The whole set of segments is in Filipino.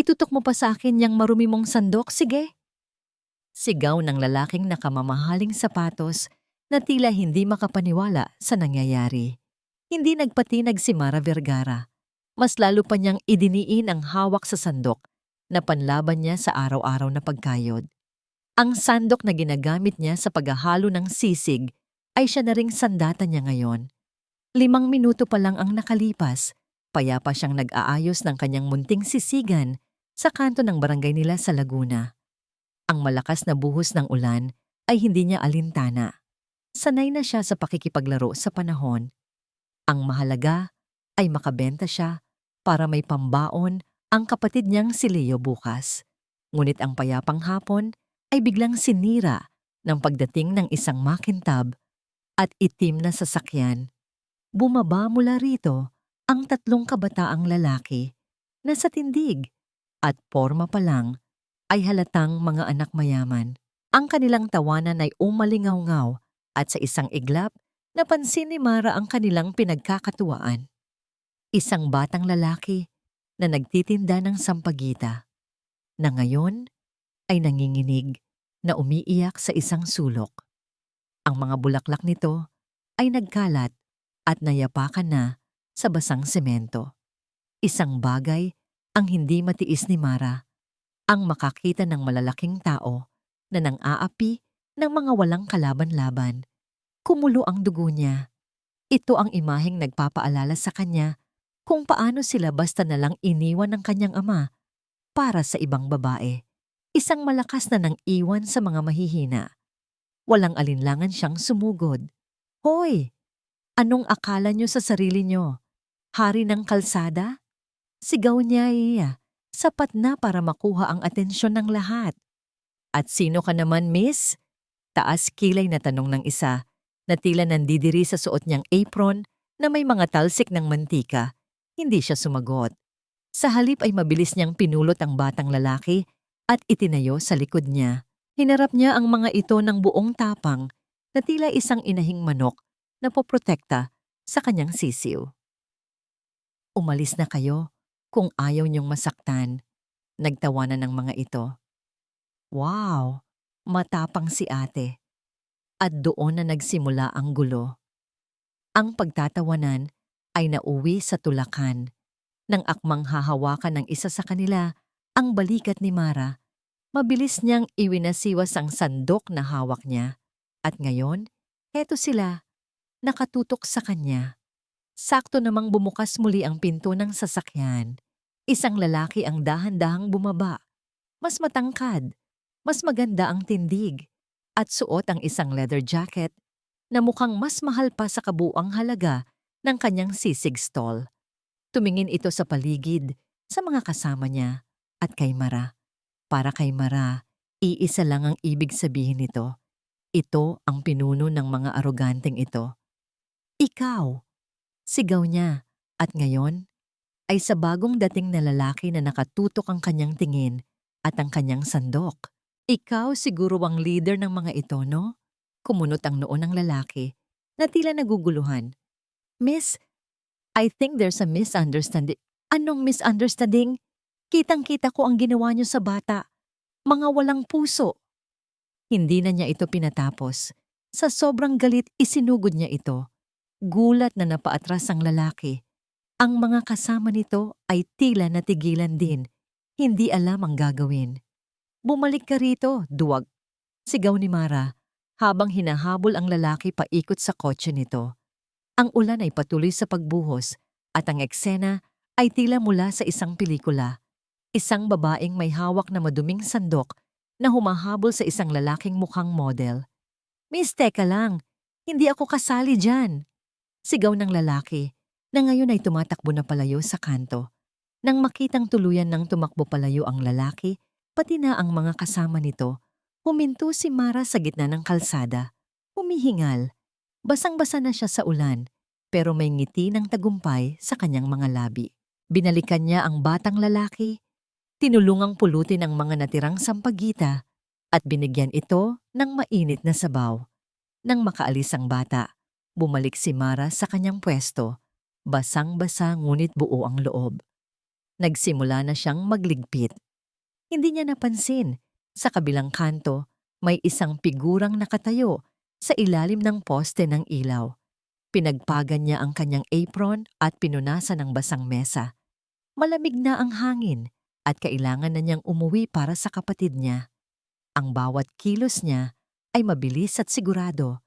Itutok mo pa sa akin yang marumi mong sandok, sige. Sigaw ng lalaking nakamamahaling sapatos na tila hindi makapaniwala sa nangyayari. Hindi nagpatinag si Mara Vergara. Mas lalo pa niyang idiniin ang hawak sa sandok na panlaban niya sa araw-araw na pagkayod. Ang sandok na ginagamit niya sa paghahalo ng sisig ay siya na ring sandata niya ngayon. 5 minuto pa lang ang nakalipas, payapa siyang nag-aayos ng kanyang munting sisigan sa kanto ng barangay nila sa Laguna. Ang malakas na buhos ng ulan ay hindi niya alintana. Sanay na siya sa pakikipaglaro sa panahon. Ang mahalaga ay makabenta siya para may pambaon ang kapatid niyang si Leo bukas. Ngunit ang payapang hapon ay biglang sinira ng pagdating ng isang makintab at itim na sasakyan. Bumaba mula rito ang 3 kabataang lalaki na sa tindig at porma pa lang ay halatang mga anak mayaman. Ang kanilang tawanan ay umalingaw-ngaw at sa isang iglap, napansin ni Mara ang kanilang pinagkakatuwaan. Isang batang lalaki na nagtitinda ng sampagita, na ngayon ay nanginginig na umiiyak sa isang sulok. Ang mga bulaklak nito ay nagkalat at nayapakan na sa basang semento. Isang bagay ang hindi matiis ni Mara, ang makakita ng malalaking tao na nang-aapi ng mga walang kalaban-laban. Kumulo ang dugo niya. Ito ang imaheng nagpapaalala sa kanya kung paano sila basta na lang iniwan ng kanyang ama para sa ibang babae. Isang malakas na nang iwan sa mga mahihina. Walang alinlangan siyang sumugod. Hoy! Anong akala niyo sa sarili niyo? Hari ng kalsada? Sigaw niya sapat na para makuha ang atensyon ng lahat. At sino ka naman, miss? Taas kilay na tanong ng isa na tila nandidiri sa suot niyang apron na may mga talsik ng mantika. Hindi siya sumagot. Sa halip ay mabilis niyang pinulot ang batang lalaki at itinayo sa likod niya. Hinarap niya ang mga ito ng buong tapang na tila isang inahing manok na poprotekta sa kanyang sisiw. Umalis na kayo kung ayaw niyong masaktan. Nagtawanan ng mga ito. Wow! Matapang si ate. At doon na nagsimula ang gulo. Ang pagtatawanan ay nauwi sa tulakan. Nang akmang hahawakan ng isa sa kanila ang balikat ni Mara, mabilis niyang iwinasiwas ang sandok na hawak niya. At ngayon, eto sila, nakatutok sa kanya. Sakto namang bumukas muli ang pinto ng sasakyan. Isang lalaki ang dahan-dahang bumaba. Mas matangkad, mas maganda ang tindig, at suot ang isang leather jacket na mukhang mas mahal pa sa kabuuang halaga ng kanyang sisig stall. Tumingin ito sa paligid, sa mga kasama niya, at kay Mara. Para kay Mara, iisa lang ang ibig sabihin nito. Ito ang pinuno ng mga aroganteng ito. Ikaw! Sigaw niya, at ngayon ay sa bagong dating na lalaki na nakatutok ang kanyang tingin at ang kanyang sandok. Ikaw siguro ang leader ng mga ito, no? Kumunot ang noo ng lalaki na tila naguguluhan. Miss, I think there's a misunderstanding. Anong misunderstanding? Kitang-kita ko ang ginawa niyo sa bata. Mga walang puso. Hindi na niya ito pinatapos. Sa sobrang galit isinugod niya ito. Gulat na napaatras ang lalaki. Ang mga kasama nito ay tila natigilan din. Hindi alam ang gagawin. Bumalik ka rito, duwag. Sigaw ni Mara habang hinahabol ang lalaki paikot sa kotse nito. Ang ulan ay patuloy sa pagbuhos at ang eksena ay tila mula sa isang pelikula. Isang babaeng may hawak na maduming sandok na humahabol sa isang lalaking mukhang model. Miss, teka lang. Hindi ako kasali dyan. Sigaw ng lalaki na ngayon ay tumatakbo na palayo sa kanto. Nang makitang tuluyan ng tumakbo palayo ang lalaki, pati na ang mga kasama nito, huminto si Mara sa gitna ng kalsada. Humihingal. Basang-basa na siya sa ulan, pero may ngiti ng tagumpay sa kanyang mga labi. Binalikan niya ang batang lalaki, tinulungang pulutin ang mga natirang sampagita at binigyan ito ng mainit na sabaw. Nang makaalis ang bata, bumalik si Mara sa kanyang pwesto, basang-basa ngunit buo ang loob. Nagsimula na siyang magligpit. Hindi niya napansin, sa kabilang kanto, may isang figurang nakatayo sa ilalim ng poste ng ilaw. Pinagpagan niya ang kanyang apron at pinunasan ng basang mesa. Malamig na ang hangin at kailangan na niyang umuwi para sa kapatid niya. Ang bawat kilos niya ay mabilis at sigurado.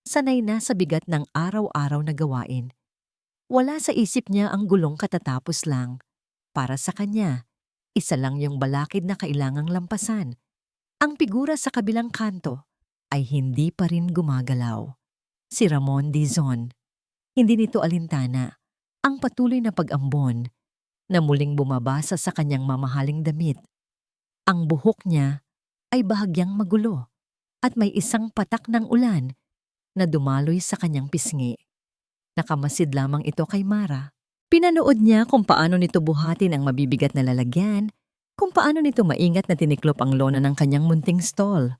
Sanay na sa bigat ng araw-araw na gawain. Wala sa isip niya ang gulong katatapos lang. Para sa kanya, isa lang yung balakid na kailangang lampasan. Ang figura sa kabilang kanto ay hindi pa rin gumagalaw. Si Ramon Dizon. Hindi nito alintana ang patuloy na pag-ambon na muling bumabasa sa kanyang mamahaling damit. Ang buhok niya ay bahagyang magulo at may isang patak ng ulan na dumaloy sa kanyang pisngi. Nakamasid lamang ito kay Mara. Pinanood niya kung paano nito buhatin ang mabibigat na lalagyan, kung paano nito maingat na tiniklop ang lona ng kanyang munting stall.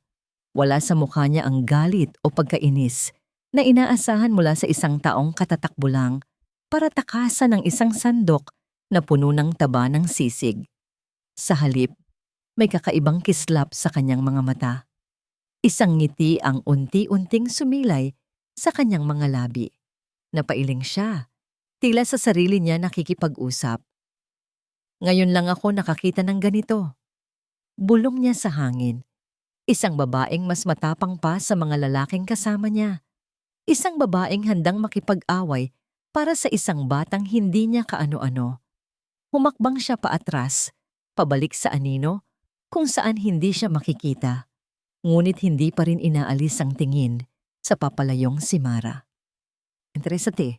Wala sa mukha niya ang galit o pagkainis na inaasahan mula sa isang taong katatakbo lang para takasan ng isang sandok na puno ng taba ng sisig. Sa halip, may kakaibang kislap sa kanyang mga mata. Isang ngiti ang unti-unting sumilay sa kanyang mga labi. Napailing siya, tila sa sarili niya nakikipag-usap. Ngayon lang ako nakakita ng ganito. Bulong niya sa hangin. Isang babaeng mas matapang pa sa mga lalaking kasama niya. Isang babaeng handang makipag-away para sa isang batang hindi niya kaano-ano. Humakbang siya paatras, pabalik sa anino, kung saan hindi siya makikita. Ngunit hindi pa rin inaalis ang tingin sa papalayong si Mara. Interesante.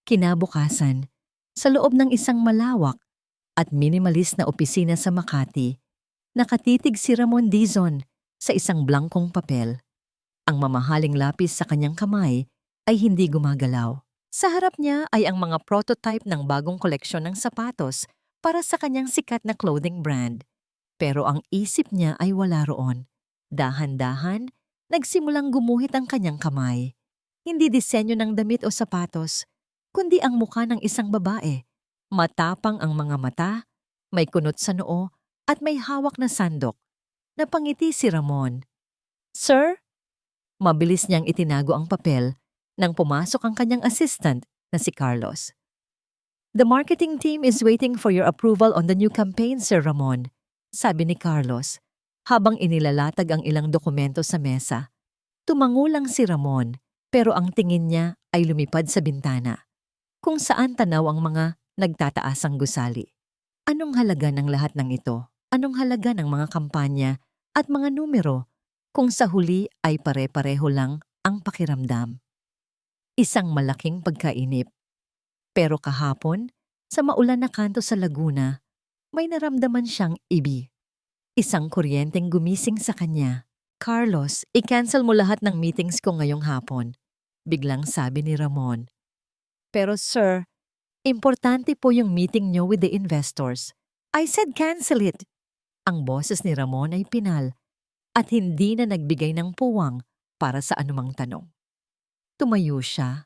Kinabukasan, sa loob ng isang malawak at minimalist na opisina sa Makati, nakatitig si Ramon Dizon sa isang blankong papel. Ang mamahaling lapis sa kanyang kamay ay hindi gumagalaw. Sa harap niya ay ang mga prototype ng bagong koleksyon ng sapatos para sa kanyang sikat na clothing brand. Pero ang isip niya ay wala roon. Dahan-dahan, nagsimulang gumuhit ang kanyang kamay. Hindi disenyo ng damit o sapatos, kundi ang mukha ng isang babae. Matapang ang mga mata, may kunot sa noo, at may hawak na sandok. Napangiti si Ramon. "Sir?" Mabilis niyang itinago ang papel nang pumasok ang kanyang assistant na si Carlos. "The marketing team is waiting for your approval on the new campaign, Sir Ramon," sabi ni Carlos, habang inilalatag ang ilang dokumento sa mesa. Tumango lang si Ramon, pero ang tingin niya ay lumipad sa bintana, kung saan tanaw ang mga nagtataasang gusali. Anong halaga ng lahat ng ito? Anong halaga ng mga kampanya at mga numero kung sa huli ay pare-pareho lang ang pakiramdam? Isang malaking pagkainip. Pero kahapon, sa maulan na kanto sa Laguna, may naramdaman siyang ibi. Isang kuryenteng gumising sa kanya. "Carlos, i-cancel mo lahat ng meetings ko ngayong hapon," biglang sabi ni Ramon. "Pero sir, importante po yung meeting niyo with the investors." "I said cancel it." Ang boses ni Ramon ay pinal at hindi na nagbigay ng puwang para sa anumang tanong. Tumayo siya,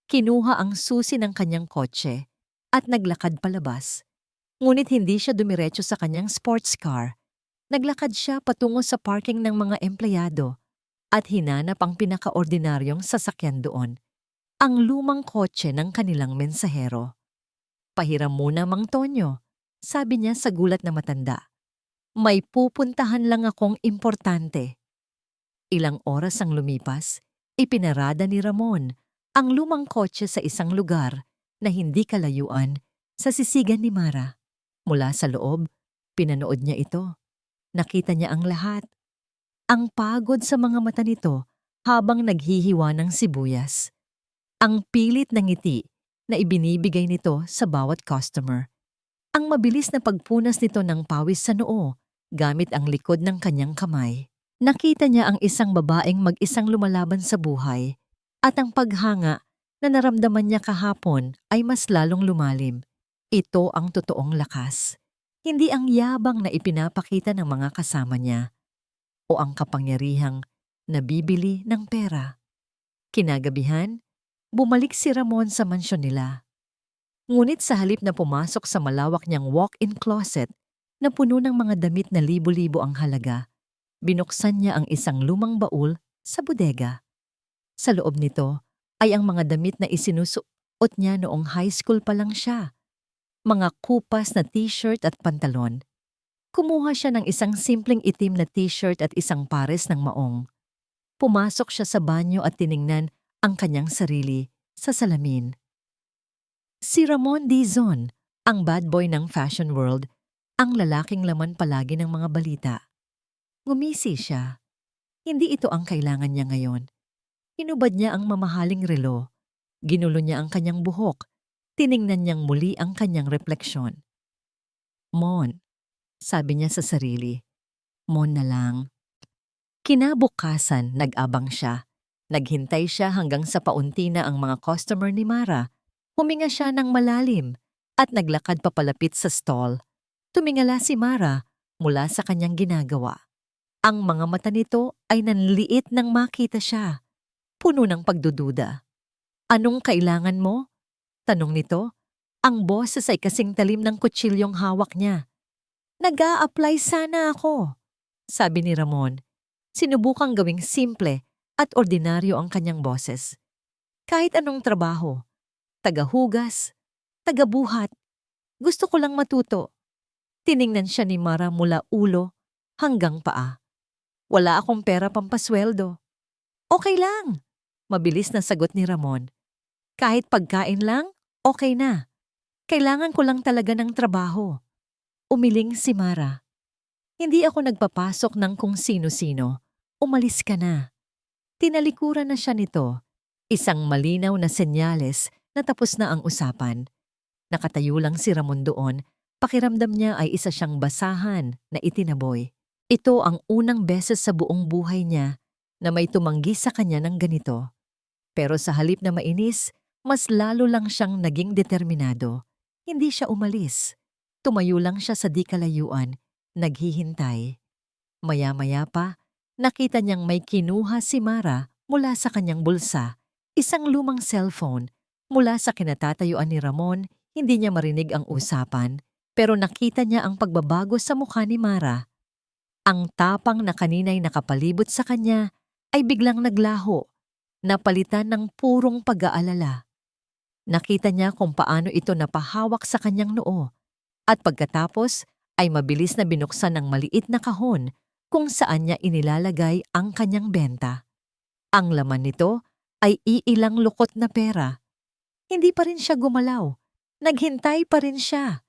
kinuha ang susi ng kanyang kotse at naglakad palabas. Ngunit hindi siya dumiretso sa kanyang sports car. Naglakad siya patungo sa parking ng mga empleyado at hinanap ang pinakaordinaryong sasakyan doon, ang lumang kotse ng kanilang mensahero. "Pahiram muna, Mang Tonyo," sabi niya sa gulat na matanda. "May pupuntahan lang akong importante." Ilang oras ang lumipas, ipinarada ni Ramon ang lumang kotse sa isang lugar na hindi kalayuan sa sisigan ni Mara. Mula sa loob, pinanood niya ito. Nakita niya ang lahat. Ang pagod sa mga mata nito habang naghihiwa ng sibuyas. Ang pilit na ngiti na ibinibigay nito sa bawat customer. Ang mabilis na pagpunas nito ng pawis sa noo gamit ang likod ng kanyang kamay. Nakita niya ang isang babaeng mag-isang lumalaban sa buhay at ang paghanga na naramdaman niya kahapon ay mas lalong lumalim. Ito ang totoong lakas. Hindi ang yabang na ipinapakita ng mga kasama niya o ang kapangyarihang nabibili ng pera. Kinagabihan, bumalik si Ramon sa mansyon nila. Ngunit sa halip na pumasok sa malawak niyang walk-in closet na puno ng mga damit na libo-libo ang halaga, binuksan niya ang isang lumang baul sa bodega. Sa loob nito ay ang mga damit na isinusuot niya noong high school pa lang siya. Mga kupas na t-shirt at pantalon. Kumuha siya ng isang simpleng itim na t-shirt at isang pares ng maong. Pumasok siya sa banyo at tiningnan ang kanyang sarili sa salamin. Si Ramon Dizon, ang bad boy ng fashion world, ang lalaking laman palagi ng mga balita. Ngumisi siya. Hindi ito ang kailangan niya ngayon. Hinubad niya ang mamahaling relo. Ginulo niya ang kanyang buhok. Tiningnan niyang muli ang kanyang refleksyon. Mon, sabi niya sa sarili. Mon na lang. Kinabukasan, nag-abang siya. Naghintay siya hanggang sa paunti na ang mga customer ni Mara. Huminga siya ng malalim at naglakad papalapit sa stall. Tumingala si Mara mula sa kanyang ginagawa. Ang mga mata nito ay nanliit nang makita siya. Puno ng pagdududa. Anong kailangan mo? Tanong nito. Ang boses ay kasing talim ng kutsilyong hawak niya. Nag-a-apply sana ako, sabi ni Ramon. Sinubukang gawing simple at ordinaryo ang kanyang boses. Kahit anong trabaho, tagahugas, tagabuhat, gusto ko lang matuto. Tiningnan siya ni Mara mula ulo hanggang paa. Wala akong pera pampasweldo. Okay lang, mabilis na sagot ni Ramon. Kahit pagkain lang, okay na. Kailangan ko lang talaga ng trabaho. Umiling si Mara. Hindi ako nagpapasok ng kung sino-sino. Umalis ka na. Tinalikuran na siya nito. Isang malinaw na senyales na tapos na ang usapan. Nakatayo lang si Ramon doon. Pakiramdam niya ay isa siyang basahan na itinaboy. Ito ang unang beses sa buong buhay niya na may tumanggi sa kanya ng ganito. Pero sa halip na mainis, mas lalo lang siyang naging determinado. Hindi siya umalis. Tumayo lang siya sa di kalayuan, naghihintay. Maya-maya pa, nakita niyang may kinuha si Mara mula sa kanyang bulsa, isang lumang cellphone. Mula sa kinatatayuan ni Ramon, hindi niya marinig ang usapan, pero nakita niya ang pagbabago sa mukha ni Mara. Ang tapang na kanina'y nakapalibot sa kanya ay biglang naglaho, napalitan ng purong pag-aalala. Nakita niya kung paano ito napahawak sa kanyang noo at pagkatapos ay mabilis na binuksan ng maliit na kahon kung saan niya inilalagay ang kanyang benta. Ang laman nito ay iilang lukot na pera. Hindi pa rin siya gumalaw. Naghintay pa rin siya.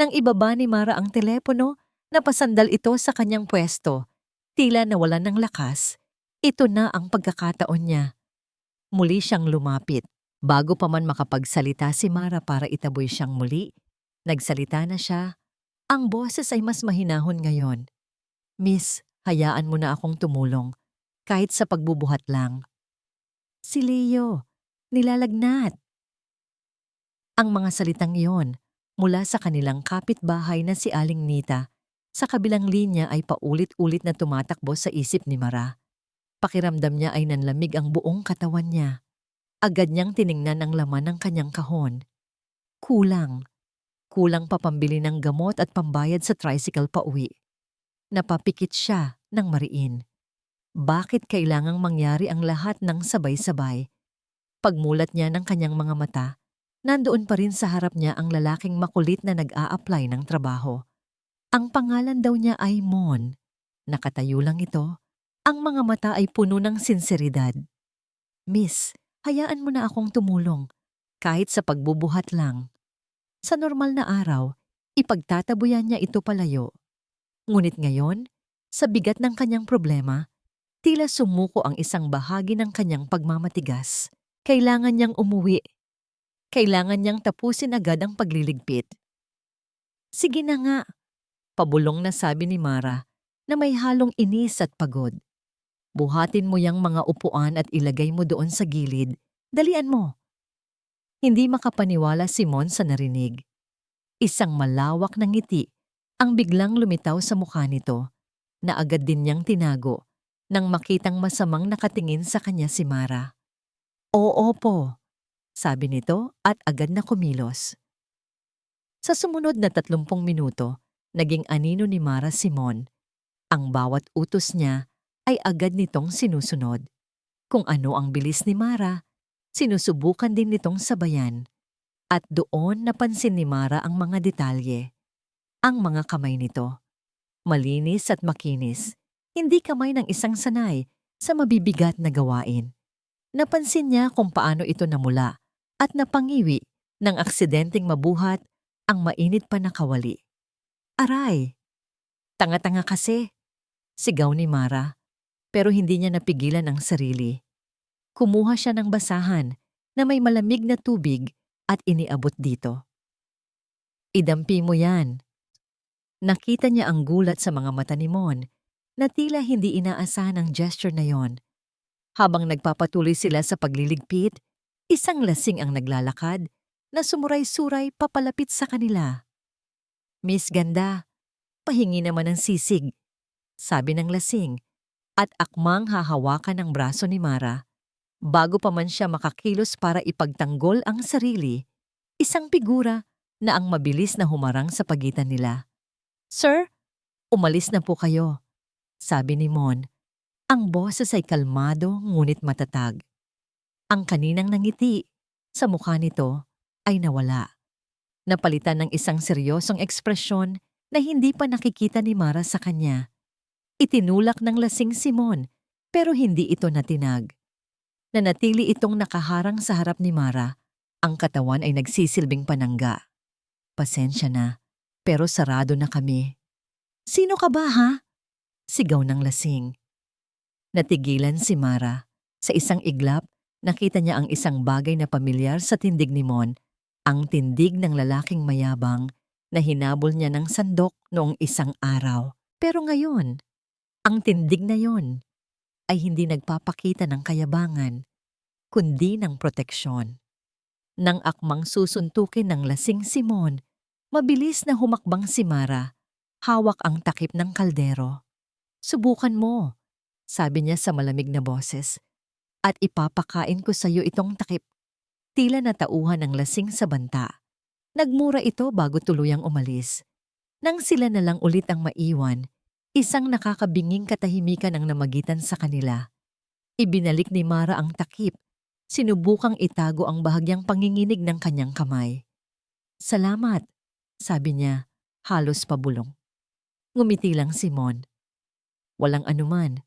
Nang ibaba ni Mara ang telepono, napasandal ito sa kanyang pwesto. Tila nawalan ng lakas. Ito na ang pagkakataon niya. Muli siyang lumapit. Bago pa man makapagsalita si Mara para itaboy siyang muli, nagsalita na siya. Ang boses ay mas mahinahon ngayon. Miss, hayaan mo na akong tumulong, kahit sa pagbubuhat lang. Si Leo, nilalagnat. Ang mga salitang iyon, mula sa kanilang kapitbahay na si Aling Nita, sa kabilang linya ay paulit-ulit na tumatakbo sa isip ni Mara. Pakiramdam niya ay nanlamig ang buong katawan niya. Agad niyang tiningnan ang laman ng kanyang kahon. Kulang. Kulang pa pambili ng gamot at pambayad sa tricycle pauwi. Napapikit siya ng mariin. Bakit kailangang mangyari ang lahat ng sabay-sabay? Pagmulat niya ng kanyang mga mata, nandoon pa rin sa harap niya ang lalaking makulit na nag-a-apply ng trabaho. Ang pangalan daw niya ay Mon. Nakatayo lang ito. Ang mga mata ay puno ng sinseridad. Miss, hayaan mo na akong tumulong, kahit sa pagbubuhat lang. Sa normal na araw, ipagtatabuyan niya ito palayo. Ngunit ngayon, sa bigat ng kanyang problema, tila sumuko ang isang bahagi ng kanyang pagmamatigas. Kailangan niyang umuwi. Kailangan niyang tapusin agad ang pagliligpit. Sige na nga, pabulong na sabi ni Mara na may halong inis at pagod. Buhatin mo yang mga upuan at ilagay mo doon sa gilid. Dalian mo. Hindi makapaniwala si Mon sa narinig. Isang malawak na ngiti ang biglang lumitaw sa mukha nito na agad din niyang tinago nang makitang masamang nakatingin sa kanya si Mara. Oo po, sabi nito at agad na kumilos. Sa sumunod na 30 minuto, naging anino ni Mara Simon. Ang bawat utos niya ay agad nitong sinusunod. Kung ano ang bilis ni Mara, sinusubukan din nitong sabayan. At doon napansin ni Mara ang mga detalye. Ang mga kamay nito. Malinis at makinis. Hindi kamay ng isang sanay sa mabibigat na gawain. Napansin niya kung paano ito namula at napangiwi ng aksidenteng mabuhat ang mainit pa na kawali. Aray! Tanga-tanga kasi, sigaw ni Mara, pero hindi niya napigilan ang sarili. Kumuha siya ng basahan na may malamig na tubig at iniabot dito. Idampi mo yan. Nakita niya ang gulat sa mga mata ni Mon na tila hindi inaasahan ang gesture na yon. Habang nagpapatuloy sila sa pagliligpit, isang lasing ang naglalakad na sumuray-suray papalapit sa kanila. Miss Ganda, pahingi naman ng sisig, sabi ng lasing, at akmang hahawakan ang braso ni Mara. Bago pa man siya makakilos para ipagtanggol ang sarili, isang figura na ang mabilis na humarang sa pagitan nila. Sir, umalis na po kayo, sabi ni Mon. Ang boses ay kalmado ngunit matatag. Ang kaninang nangiti sa mukha nito ay nawala. Napalitan ng isang seryosong ekspresyon na hindi pa nakikita ni Mara sa kanya. Itinulak ng lasing si Mon pero hindi ito natinag. Nanatili itong nakaharang sa harap ni Mara. Ang katawan ay nagsisilbing panangga. Pasensya na, pero sarado na kami. Sino ka ba ha? Sigaw ng lasing. Natigilan si Mara. Sa isang iglap, nakita niya ang isang bagay na pamilyar sa tindig ni Mon, ang tindig ng lalaking mayabang na hinabol niya ng sandok noong isang araw. Pero ngayon, ang tindig na yon ay hindi nagpapakita ng kayabangan, kundi ng proteksyon. Nang akmang susuntukin ng lasing si Mon, mabilis na humakbang si Mara, hawak ang takip ng kaldero. Subukan mo, sabi niya sa malamig na boses, at ipapakain ko sa iyo itong takip. Tila natauhan ng lasing sa banta. Nagmura ito bago tuluyang umalis. Nang sila na lang ulit ang maiwan, isang nakakabinging katahimikan ang namagitan sa kanila. Ibinalik ni Mara ang takip, sinubukang itago ang bahagyang panginginig ng kanyang kamay. Salamat, sabi niya, halos pabulong. Ngumiti lang si Mon. Walang anuman.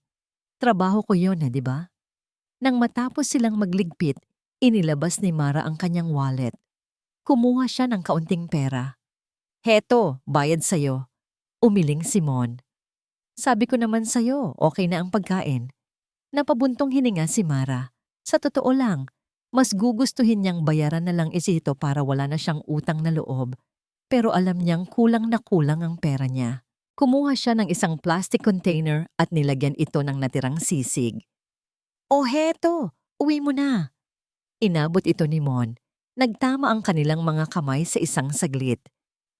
Trabaho ko yon, di ba? Nang matapos silang magligpit, inilabas ni Mara ang kanyang wallet. Kumuha siya ng kaunting pera. Heto, bayad sa'yo. Umiling si Mon. Sabi ko naman sa'yo, okay na ang pagkain. Napabuntong hininga si Mara. Sa totoo lang, mas gugustuhin niyang bayaran na lang ito para wala na siyang utang na loob. Pero alam niyang kulang na kulang ang pera niya. Kumuha siya ng isang plastic container at nilagyan ito ng natirang sisig. O heto, uwi mo na. Inabot ito ni Mon. Nagtama ang kanilang mga kamay sa isang saglit.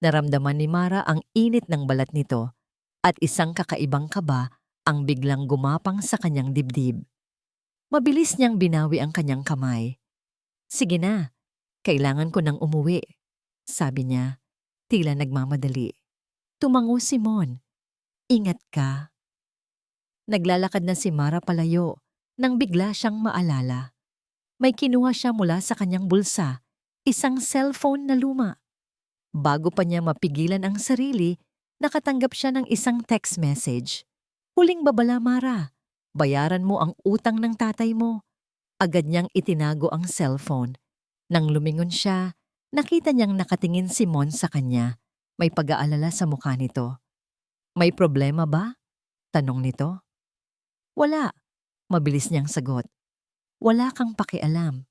Naramdaman ni Mara ang init ng balat nito at isang kakaibang kaba ang biglang gumapang sa kanyang dibdib. Mabilis niyang binawi ang kanyang kamay. Sige na, kailangan ko nang umuwi, sabi niya, tila nagmamadali. Tumango si Mon. Ingat ka. Naglalakad na si Mara palayo nang bigla siyang maalala. May kinuha siya mula sa kanyang bulsa, isang cellphone na luma. Bago pa niya mapigilan ang sarili, nakatanggap siya ng isang text message. Huling babala, Mara. Bayaran mo ang utang ng tatay mo. Agad niyang itinago ang cellphone. Nang lumingon siya, nakita niyang nakatingin si Mon sa kanya. May pag-aalala sa mukha nito. May problema ba? Tanong nito. Wala. Mabilis niyang sagot. Wala kang pakialam.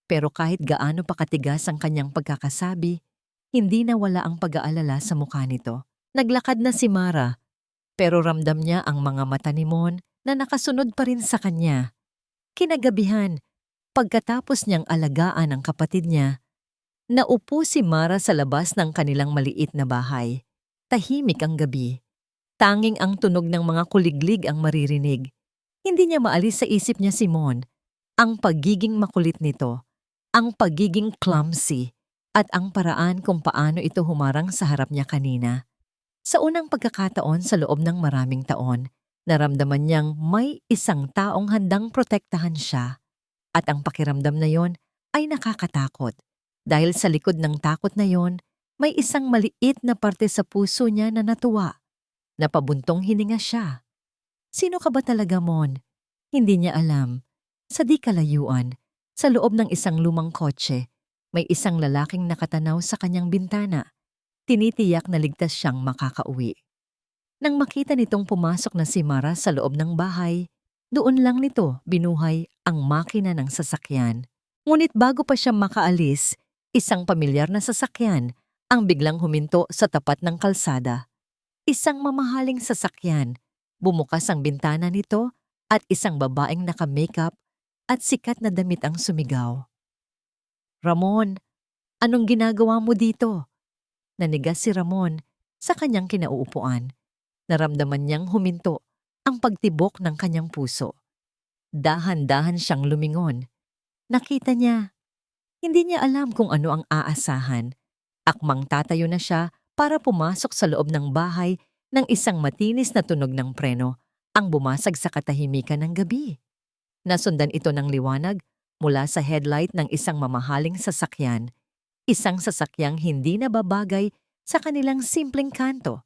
Pero kahit gaano pa katigas ang kanyang pagkakasabi, hindi nawala ang pag-aalala sa mukha nito. Naglakad na si Mara, pero ramdam niya ang mga mata ni Mon na nakasunod pa rin sa kanya. Kinagabihan, pagkatapos niyang alagaan ang kapatid niya, naupo si Mara sa labas ng kanilang maliit na bahay. Tahimik ang gabi. Tanging ang tunog ng mga kuliglig ang maririnig. Hindi niya maalis sa isip niya si Mon. Ang pagiging makulit nito, ang pagiging clumsy, at ang paraan kung paano ito humarang sa harap niya kanina. Sa unang pagkakataon sa loob ng maraming taon, naramdaman niyang may isang taong handang protektahan siya at ang pakiramdam na yon ay nakakatakot. Dahil sa likod ng takot na yon, may isang maliit na parte sa puso niya na natuwa. Napabuntong hininga siya. Sino ka ba talaga, Mon? Hindi niya alam. Sa di kalayuan, sa loob ng isang lumang kotse, may isang lalaking nakatanaw sa kanyang bintana. Tinitiyak na ligtas siyang makakauwi. Nang makita nitong pumasok na si Mara sa loob ng bahay, doon lang nito binuhay ang makina ng sasakyan. Ngunit bago pa siya makaalis, isang pamilyar na sasakyan ang biglang huminto sa tapat ng kalsada. Isang mamahaling sasakyan. Bumukas ang bintana nito at isang babaeng naka-makeup at sikat na damit ang sumigaw. Ramon, anong ginagawa mo dito? Nanigas si Ramon sa kanyang kinauupuan. Naramdaman niyang huminto ang pagtibok ng kanyang puso. Dahan-dahan siyang lumingon. Nakita niya. Hindi niya alam kung ano ang aasahan. Akmang tatayo na siya para pumasok sa loob ng bahay ng isang matinis na tunog ng preno ang bumasag sa katahimikan ng gabi. Nasundan ito ng liwanag mula sa headlight ng isang mamahaling sasakyan. Isang sasakyang hindi nababagay sa kanilang simpleng kanto.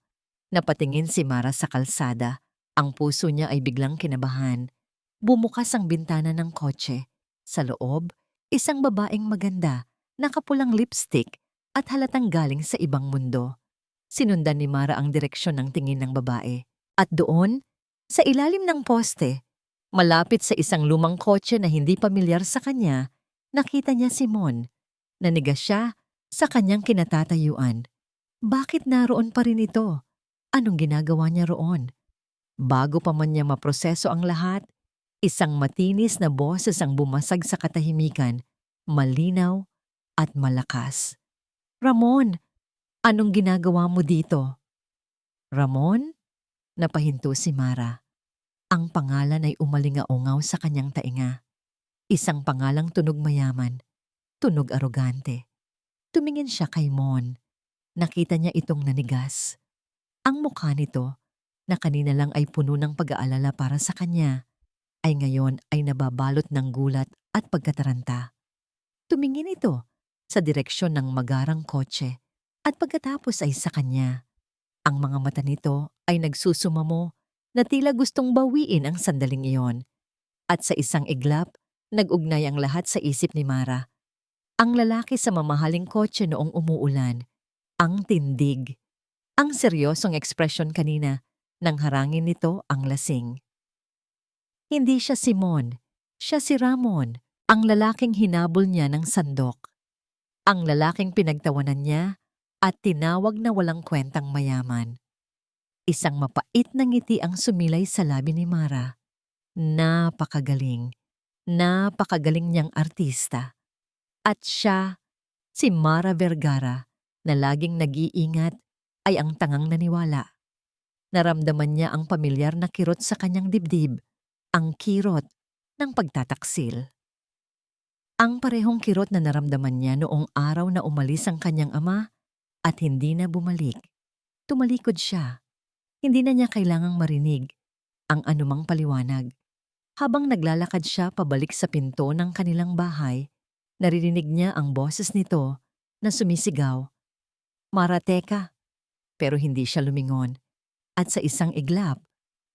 Napatingin si Mara sa kalsada. Ang puso niya ay biglang kinabahan. Bumukas ang bintana ng kotse. Sa loob, isang babaeng maganda, nakapulang lipstick at halatang galing sa ibang mundo. Sinundan ni Mara ang direksyon ng tingin ng babae. At doon, sa ilalim ng poste, malapit sa isang lumang kotse na hindi pamilyar sa kanya, nakita niya si Mon. Nanigas siya sa kanyang kinatatayuan. Bakit naroon pa rin ito? Anong ginagawa niya roon? Bago pa man niya maproseso ang lahat, isang matinis na boses ang bumasag sa katahimikan, malinaw at malakas. Ramon, anong ginagawa mo dito? Ramon? Napahinto si Mara. Ang pangalan ay umalingaungaw sa kanyang tainga. Isang pangalang tunog mayaman, tunog arogante. Tumingin siya kay Mon. Nakita niya itong nanigas. Ang mukha nito, na kanina lang ay puno ng pag-aalala para sa kanya, ay ngayon ay nababalot ng gulat at pagkataranta. Tumingin ito sa direksyon ng magarang kotse at pagkatapos ay sa kanya. Ang mga mata nito ay nagsusumamo na tila gustong bawiin ang sandaling iyon. At sa isang iglap, nag-ugnay ang lahat sa isip ni Mara. Ang lalaki sa mamahaling kotse noong umuulan, ang tindig, ang seryosong ekspresyon kanina nang harangin nito ang lasing. Hindi siya si Mon, siya si Ramon, ang lalaking hinabol niya ng sandok. Ang lalaking pinagtawanan niya at tinawag na walang kwentang mayaman. Isang mapait na ngiti ang sumilay sa labi ni Mara. Napakagaling niyang artista. At siya, si Mara Vergara, na laging nag-iingat, ay ang tangang naniwala. Naramdaman niya ang pamilyar na kirot sa kanyang dibdib, ang kirot ng pagtataksil. Ang parehong kirot na naramdaman niya noong araw na umalis ang kanyang ama at hindi na bumalik. Tumalikod siya. Hindi na niya kailangang marinig ang anumang paliwanag. Habang naglalakad siya pabalik sa pinto ng kanilang bahay, naririnig niya ang boses nito na sumisigaw, "Mara, teka!" Pero hindi siya lumingon. At sa isang iglap,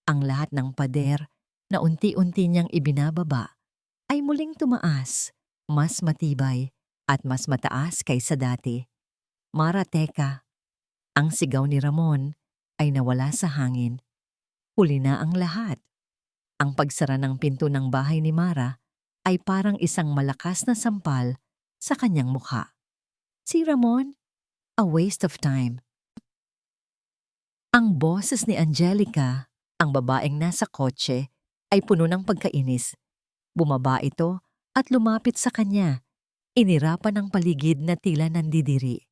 ang lahat ng pader na unti-unti niyang ibinababa ay muling tumaas, mas matibay at mas mataas kaysa dati. "Mara, teka!" Ang sigaw ni Ramon ay nawala sa hangin. Huli na ang lahat. Ang pagsara ng pinto ng bahay ni Mara ay parang isang malakas na sampal sa kanyang mukha. Si Ramon, a waste of time. Ang boses ni Angelica, ang babaeng nasa kotse, ay puno ng pagkainis. Bumaba ito at lumapit sa kanya. Inirapan ang paligid na tila nandidiri.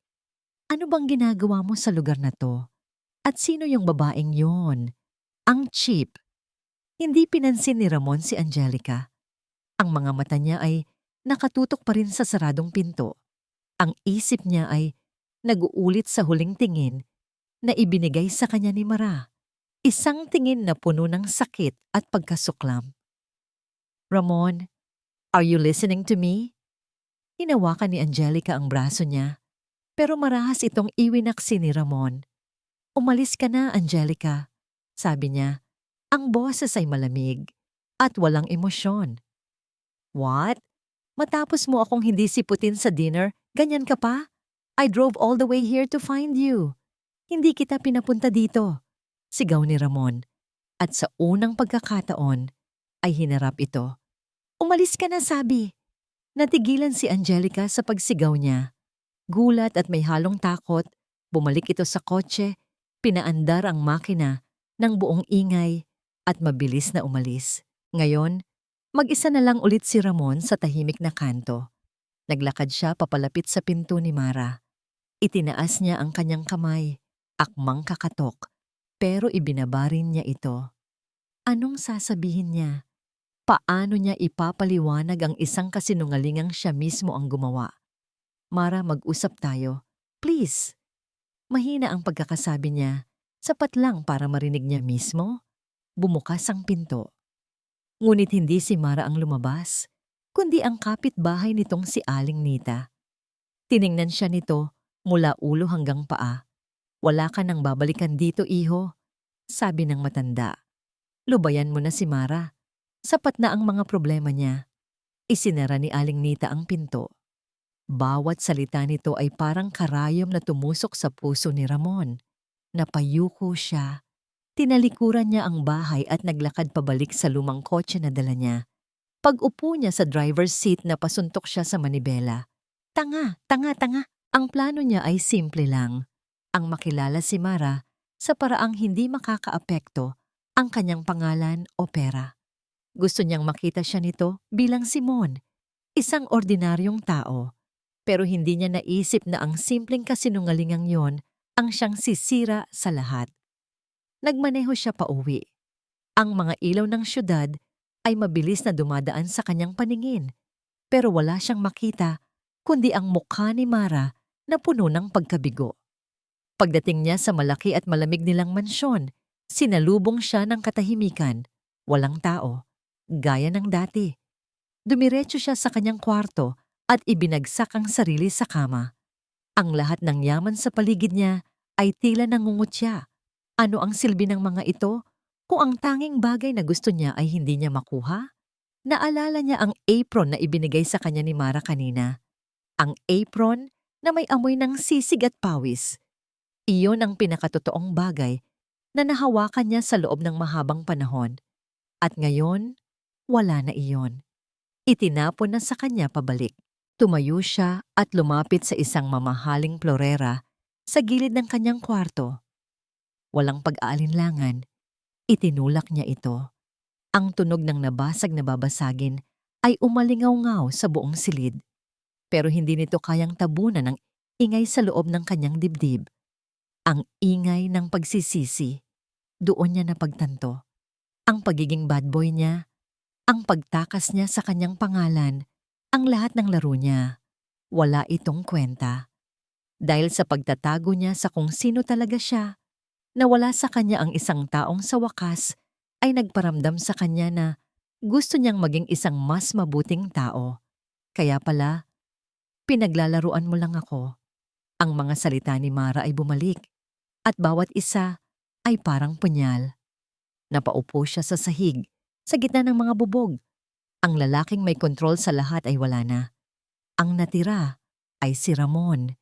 "Ano bang ginagawa mo sa lugar na to? At sino yung babaeng yon? Ang cheap." Hindi pinansin ni Ramon si Angelica. Ang mga mata niya ay nakatutok pa rin sa saradong pinto. Ang isip niya ay nag-uulit sa huling tingin na ibinigay sa kanya ni Mara. Isang tingin na puno ng sakit at pagkasuklam. Ramon, are you listening to me? Hinawakan ni Angelica ang braso niya, pero marahas itong iwinaksi ni Ramon. Umalis ka na, Angelica, sabi niya. Ang boses ay malamig at walang emosyon. What? Matapos mo akong hindi siputin sa dinner, ganyan ka pa? I drove all the way here to find you. Hindi kita pinapunta dito, sigaw ni Ramon. At sa unang pagkakataon ay hinarap ito. Umalis ka na, sabi. Natigilan si Angelica sa pagsigaw niya. Gulat at may halong takot, bumalik ito sa kotse, pinaandar ang makina ng buong ingay at mabilis na umalis. Ngayon, mag-isa na lang ulit si Ramon sa tahimik na kanto. Naglakad siya papalapit sa pinto ni Mara. Itinaas niya ang kanyang kamay, akmang kakatok, pero ibinaba rin niya ito. Anong sasabihin niya? Paano niya ipapaliwanag ang isang kasinungalingang siya mismo ang gumawa? Mara, mag-usap tayo. Please. Mahina ang pagkakasabi niya, sapat lang para marinig niya mismo. Bumukas ang pinto. Ngunit hindi si Mara ang lumabas, kundi ang kapitbahay nitong si Aling Nita. Tiningnan siya nito mula ulo hanggang paa. Wala ka nang babalikan dito, iho, sabi ng matanda. Lubayan mo na si Mara. Sapat na ang mga problema niya. Isinara ni Aling Nita ang pinto. Bawat salita nito ay parang karayom na tumusok sa puso ni Ramon. Napayuko siya. Tinalikuran niya ang bahay at naglakad pabalik sa lumang kotse na dala niya. Pag-upo niya sa driver's seat na pasuntok siya sa manibela. Tanga. Ang plano niya ay simple lang. Ang makilala si Mara sa paraang hindi makakaapekto ang kanyang pangalan o pera. Gusto niyang makita siya nito bilang Simon, isang ordinaryong tao. Pero hindi niya naisip na ang simpleng kasinungalingang yon ang siyang sisira sa lahat. Nagmaneho siya pauwi. Ang mga ilaw ng syudad ay mabilis na dumadaan sa kanyang paningin, pero wala siyang makita kundi ang mukha ni Mara na puno ng pagkabigo. Pagdating niya sa malaki at malamig nilang mansyon, sinalubong siya ng katahimikan, walang tao. Gaya ng dati. Dumiretso siya sa kanyang kwarto at ibinagsak ang sarili sa kama. Ang lahat ng yaman sa paligid niya ay tila nangungutya. Ano ang silbi ng mga ito kung ang tanging bagay na gusto niya ay hindi niya makuha? Naalala niya ang apron na ibinigay sa kanya ni Mara kanina. Ang apron na may amoy ng sisig at pawis. Iyon ang pinakatotoong bagay na nahawakan niya sa loob ng mahabang panahon. At ngayon, wala na iyon. Itinapon na sa kanya pabalik. Tumayo siya at lumapit sa isang mamahaling florera sa gilid ng kanyang kwarto. Walang pag-aalinlangan, itinulak niya ito. Ang tunog ng nabasag na babasagin ay umalingaw-ngaw sa buong silid. Pero hindi nito kayang tabunan ng ingay sa loob ng kanyang dibdib. Ang ingay ng pagsisisi. Doon niya napagtanto. Ang pagiging bad boy niya, ang pagtakas niya sa kanyang pangalan, ang lahat ng laro niya. Wala itong kwenta. Dahil sa pagtatago niya sa kung sino talaga siya, nawala sa kanya ang isang taong sa wakas ay nagparamdam sa kanya na gusto niyang maging isang mas mabuting tao. Kaya pala, pinaglalaruan mo lang ako. Ang mga salita ni Mara ay bumalik at bawat isa ay parang punyal. Napaupo siya sa sahig, sa gitna ng mga bubog. Ang lalaking may kontrol sa lahat ay wala na. Ang natira ay si Ramon.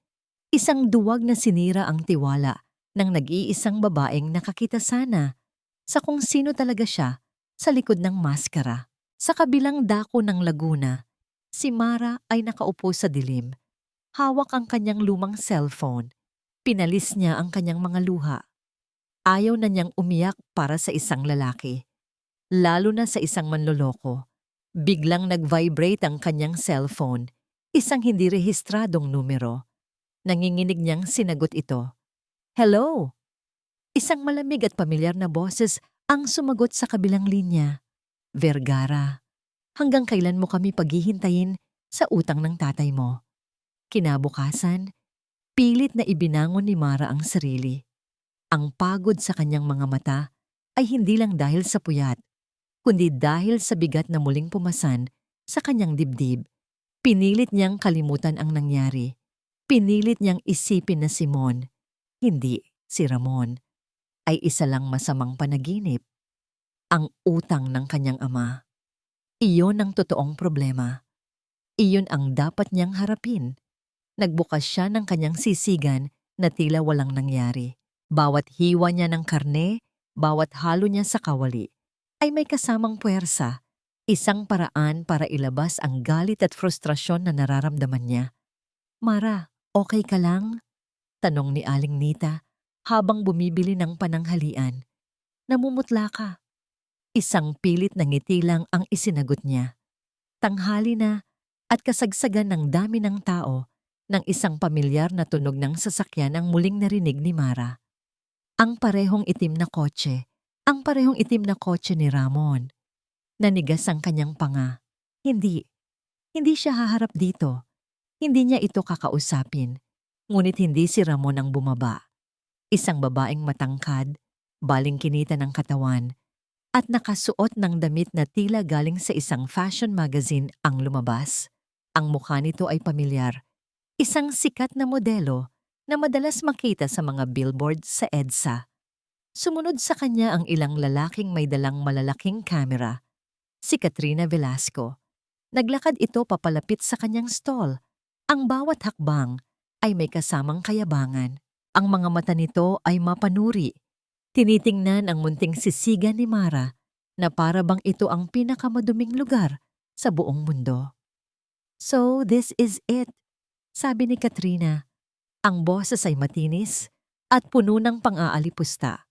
Isang duwag na sinira ang tiwala ng nag-iisang babaeng nakakita sana sa kung sino talaga siya sa likod ng maskara. Sa kabilang dako ng Laguna, si Mara ay nakaupo sa dilim. Hawak ang kanyang lumang cellphone. Pinalis niya ang kanyang mga luha. Ayaw na niyang umiyak para sa isang lalaki. Lalo na sa isang manloloko. Biglang nag-vibrate ang kanyang cellphone, isang hindi rehistradong numero. Nanginginig niyang sinagot ito. Hello! Isang malamig at pamilyar na boses ang sumagot sa kabilang linya. Vergara, hanggang kailan mo kami paghihintayin sa utang ng tatay mo? Kinabukasan, pilit na ibinangon ni Mara ang sarili. Ang pagod sa kanyang mga mata ay hindi lang dahil sa puyat, kundi dahil sa bigat na muling pumasan sa kanyang dibdib. Pinilit niyang kalimutan ang nangyari. Pinilit niyang isipin na si Mon, hindi si Ramon, ay isa lang masamang panaginip, ang utang ng kanyang ama. Iyon ang totoong problema. Iyon ang dapat niyang harapin. Nagbukas siya ng kanyang sisigan na tila walang nangyari. Bawat hiwa niya ng karne, bawat halo niya sa kawali, ay may kasamang puwersa, isang paraan para ilabas ang galit at frustrasyon na nararamdaman niya. Mara, okay ka lang? Tanong ni Aling Nita habang bumibili ng pananghalian. Namumutla ka. Isang pilit na ngiti lang ang isinagot niya. Tanghali na at kasagsagan ng dami ng tao nang isang pamilyar na tunog ng sasakyan ang muling narinig ni Mara. Ang parehong itim na kotse. Ang parehong itim na kotse ni Ramon. Nanigas ang kanyang panga. Hindi siya haharap dito. Hindi niya ito kakausapin. Ngunit hindi si Ramon ang bumaba. Isang babaeng matangkad, balingkinita ng katawan, at nakasuot ng damit na tila galing sa isang fashion magazine ang lumabas. Ang mukha nito ay pamilyar. Isang sikat na modelo na madalas makita sa mga billboard sa EDSA. Sumunod sa kanya ang ilang lalaking may dalang malalaking kamera. Si Katrina Velasco. Naglakad ito papalapit sa kanyang stall. Ang bawat hakbang ay may kasamang kayabangan. Ang mga mata nito ay mapanuri. Tinitingnan ang munting sisigan ni Mara na para bang ito ang pinakamaduming lugar sa buong mundo. So this is it, sabi ni Katrina. Ang boses ay matinis at puno ng pang-aalipusta.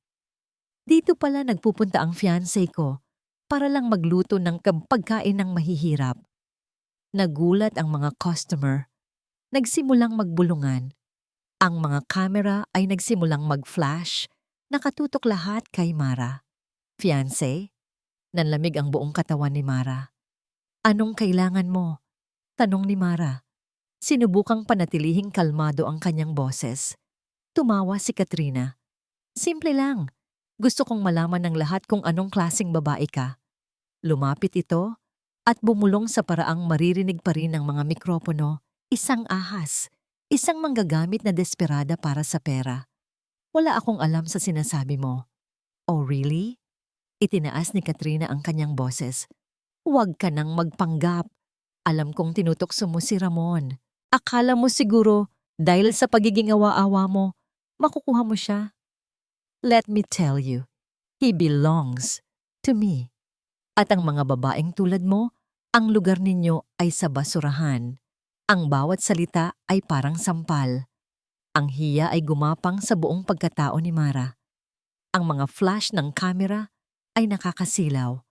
Dito pala nagpupunta ang fiancé ko para lang magluto ng pagkain ng mahihirap. Nagulat ang mga customer. Nagsimulang magbulungan. Ang mga kamera ay nagsimulang mag-flash, nakatutok lahat kay Mara. Fiancé? Nanlamig ang buong katawan ni Mara. Anong kailangan mo? Tanong ni Mara. Sinubukang panatilihing kalmado ang kanyang boses. Tumawa si Katrina. Simple lang. Gusto kong malaman ng lahat kung anong klaseng babae ka. Lumapit ito at bumulong sa paraang maririnig pa rin ng mga mikropono. Isang ahas. Isang manggagamit na desperada para sa pera. Wala akong alam sa sinasabi mo. Oh really? Itinaas ni Katrina ang kanyang boses. Huwag ka nang magpanggap. Alam kong tinutokso mo si Ramon. Akala mo siguro dahil sa pagiging awa-awa mo, makukuha mo siya. Let me tell you, he belongs to me. At ang mga babaeng tulad mo, ang lugar ninyo ay sa basurahan. Ang bawat salita ay parang sampal. Ang hiya ay gumapang sa buong pagkatao ni Mara. Ang mga flash ng kamera ay nakakasilaw.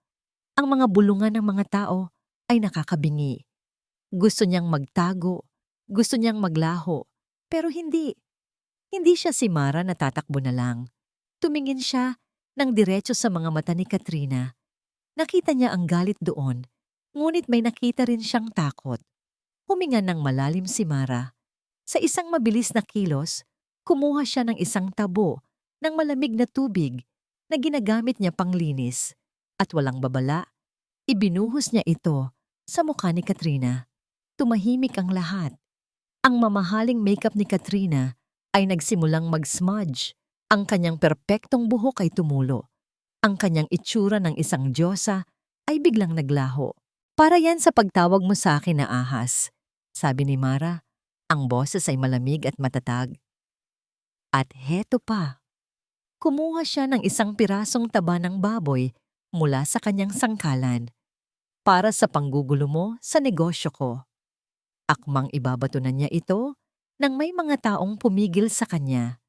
Ang mga bulungan ng mga tao ay nakakabingi. Gusto niyang magtago, gusto niyang maglaho, pero hindi. Hindi siya si Mara na tatakbo na lang. Tumingin siya ng diretso sa mga mata ni Katrina. Nakita niya ang galit doon, ngunit may nakita rin siyang takot. Huminga ng malalim si Mara. Sa isang mabilis na kilos, kumuha siya ng isang tabo ng malamig na tubig na ginagamit niya panglinis. At walang babala, ibinuhos niya ito sa mukha ni Katrina. Tumahimik ang lahat. Ang mamahaling makeup ni Katrina ay nagsimulang mag-smudge. Ang kanyang perpektong buhok ay tumulo. Ang kanyang itsura ng isang diyosa ay biglang naglaho. Para yan sa pagtawag mo sa akin na ahas, sabi ni Mara. Ang boses ay malamig at matatag. At heto pa. Kumuha siya ng isang pirasong taba ng baboy mula sa kanyang sangkalan para sa panggugulo mo sa negosyo ko. Akmang ibabato na niya ito nang may mga taong pumigil sa kanya.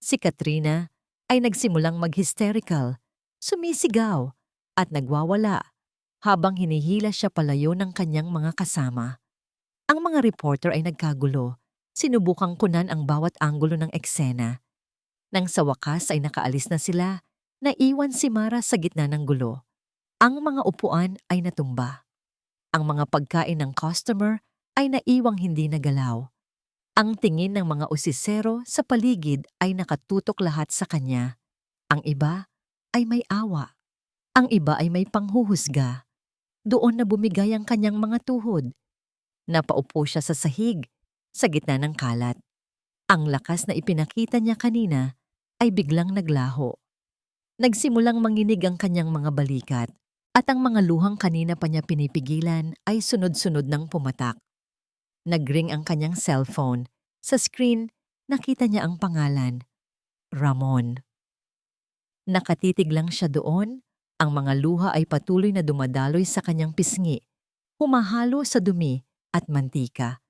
Si Katrina ay nagsimulang mag-hysterical, sumisigaw at nagwawala habang hinihila siya palayo ng kanyang mga kasama. Ang mga reporter ay nagkagulo, sinubukang kunan ang bawat anggulo ng eksena. Nang sa wakas ay nakaalis na sila, naiwan si Mara sa gitna ng gulo. Ang mga upuan ay natumba. Ang mga pagkain ng customer ay naiwang hindi nagalaw. Ang tingin ng mga usisero sa paligid ay nakatutok lahat sa kanya. Ang iba ay may awa. Ang iba ay may panghuhusga. Doon na bumigay ang kanyang mga tuhod. Napaupo siya sa sahig, sa gitna ng kalat. Ang lakas na ipinakita niya kanina ay biglang naglaho. Nagsimulang manginig ang kanyang mga balikat at ang mga luhang kanina pa niya pinipigilan ay sunod-sunod ng pumatak. Nagring ang kanyang cellphone. Sa screen, nakita niya ang pangalan, Ramon. Nakatitig lang siya doon, ang mga luha ay patuloy na dumadaloy sa kanyang pisngi, humahalo sa dumi at mantika.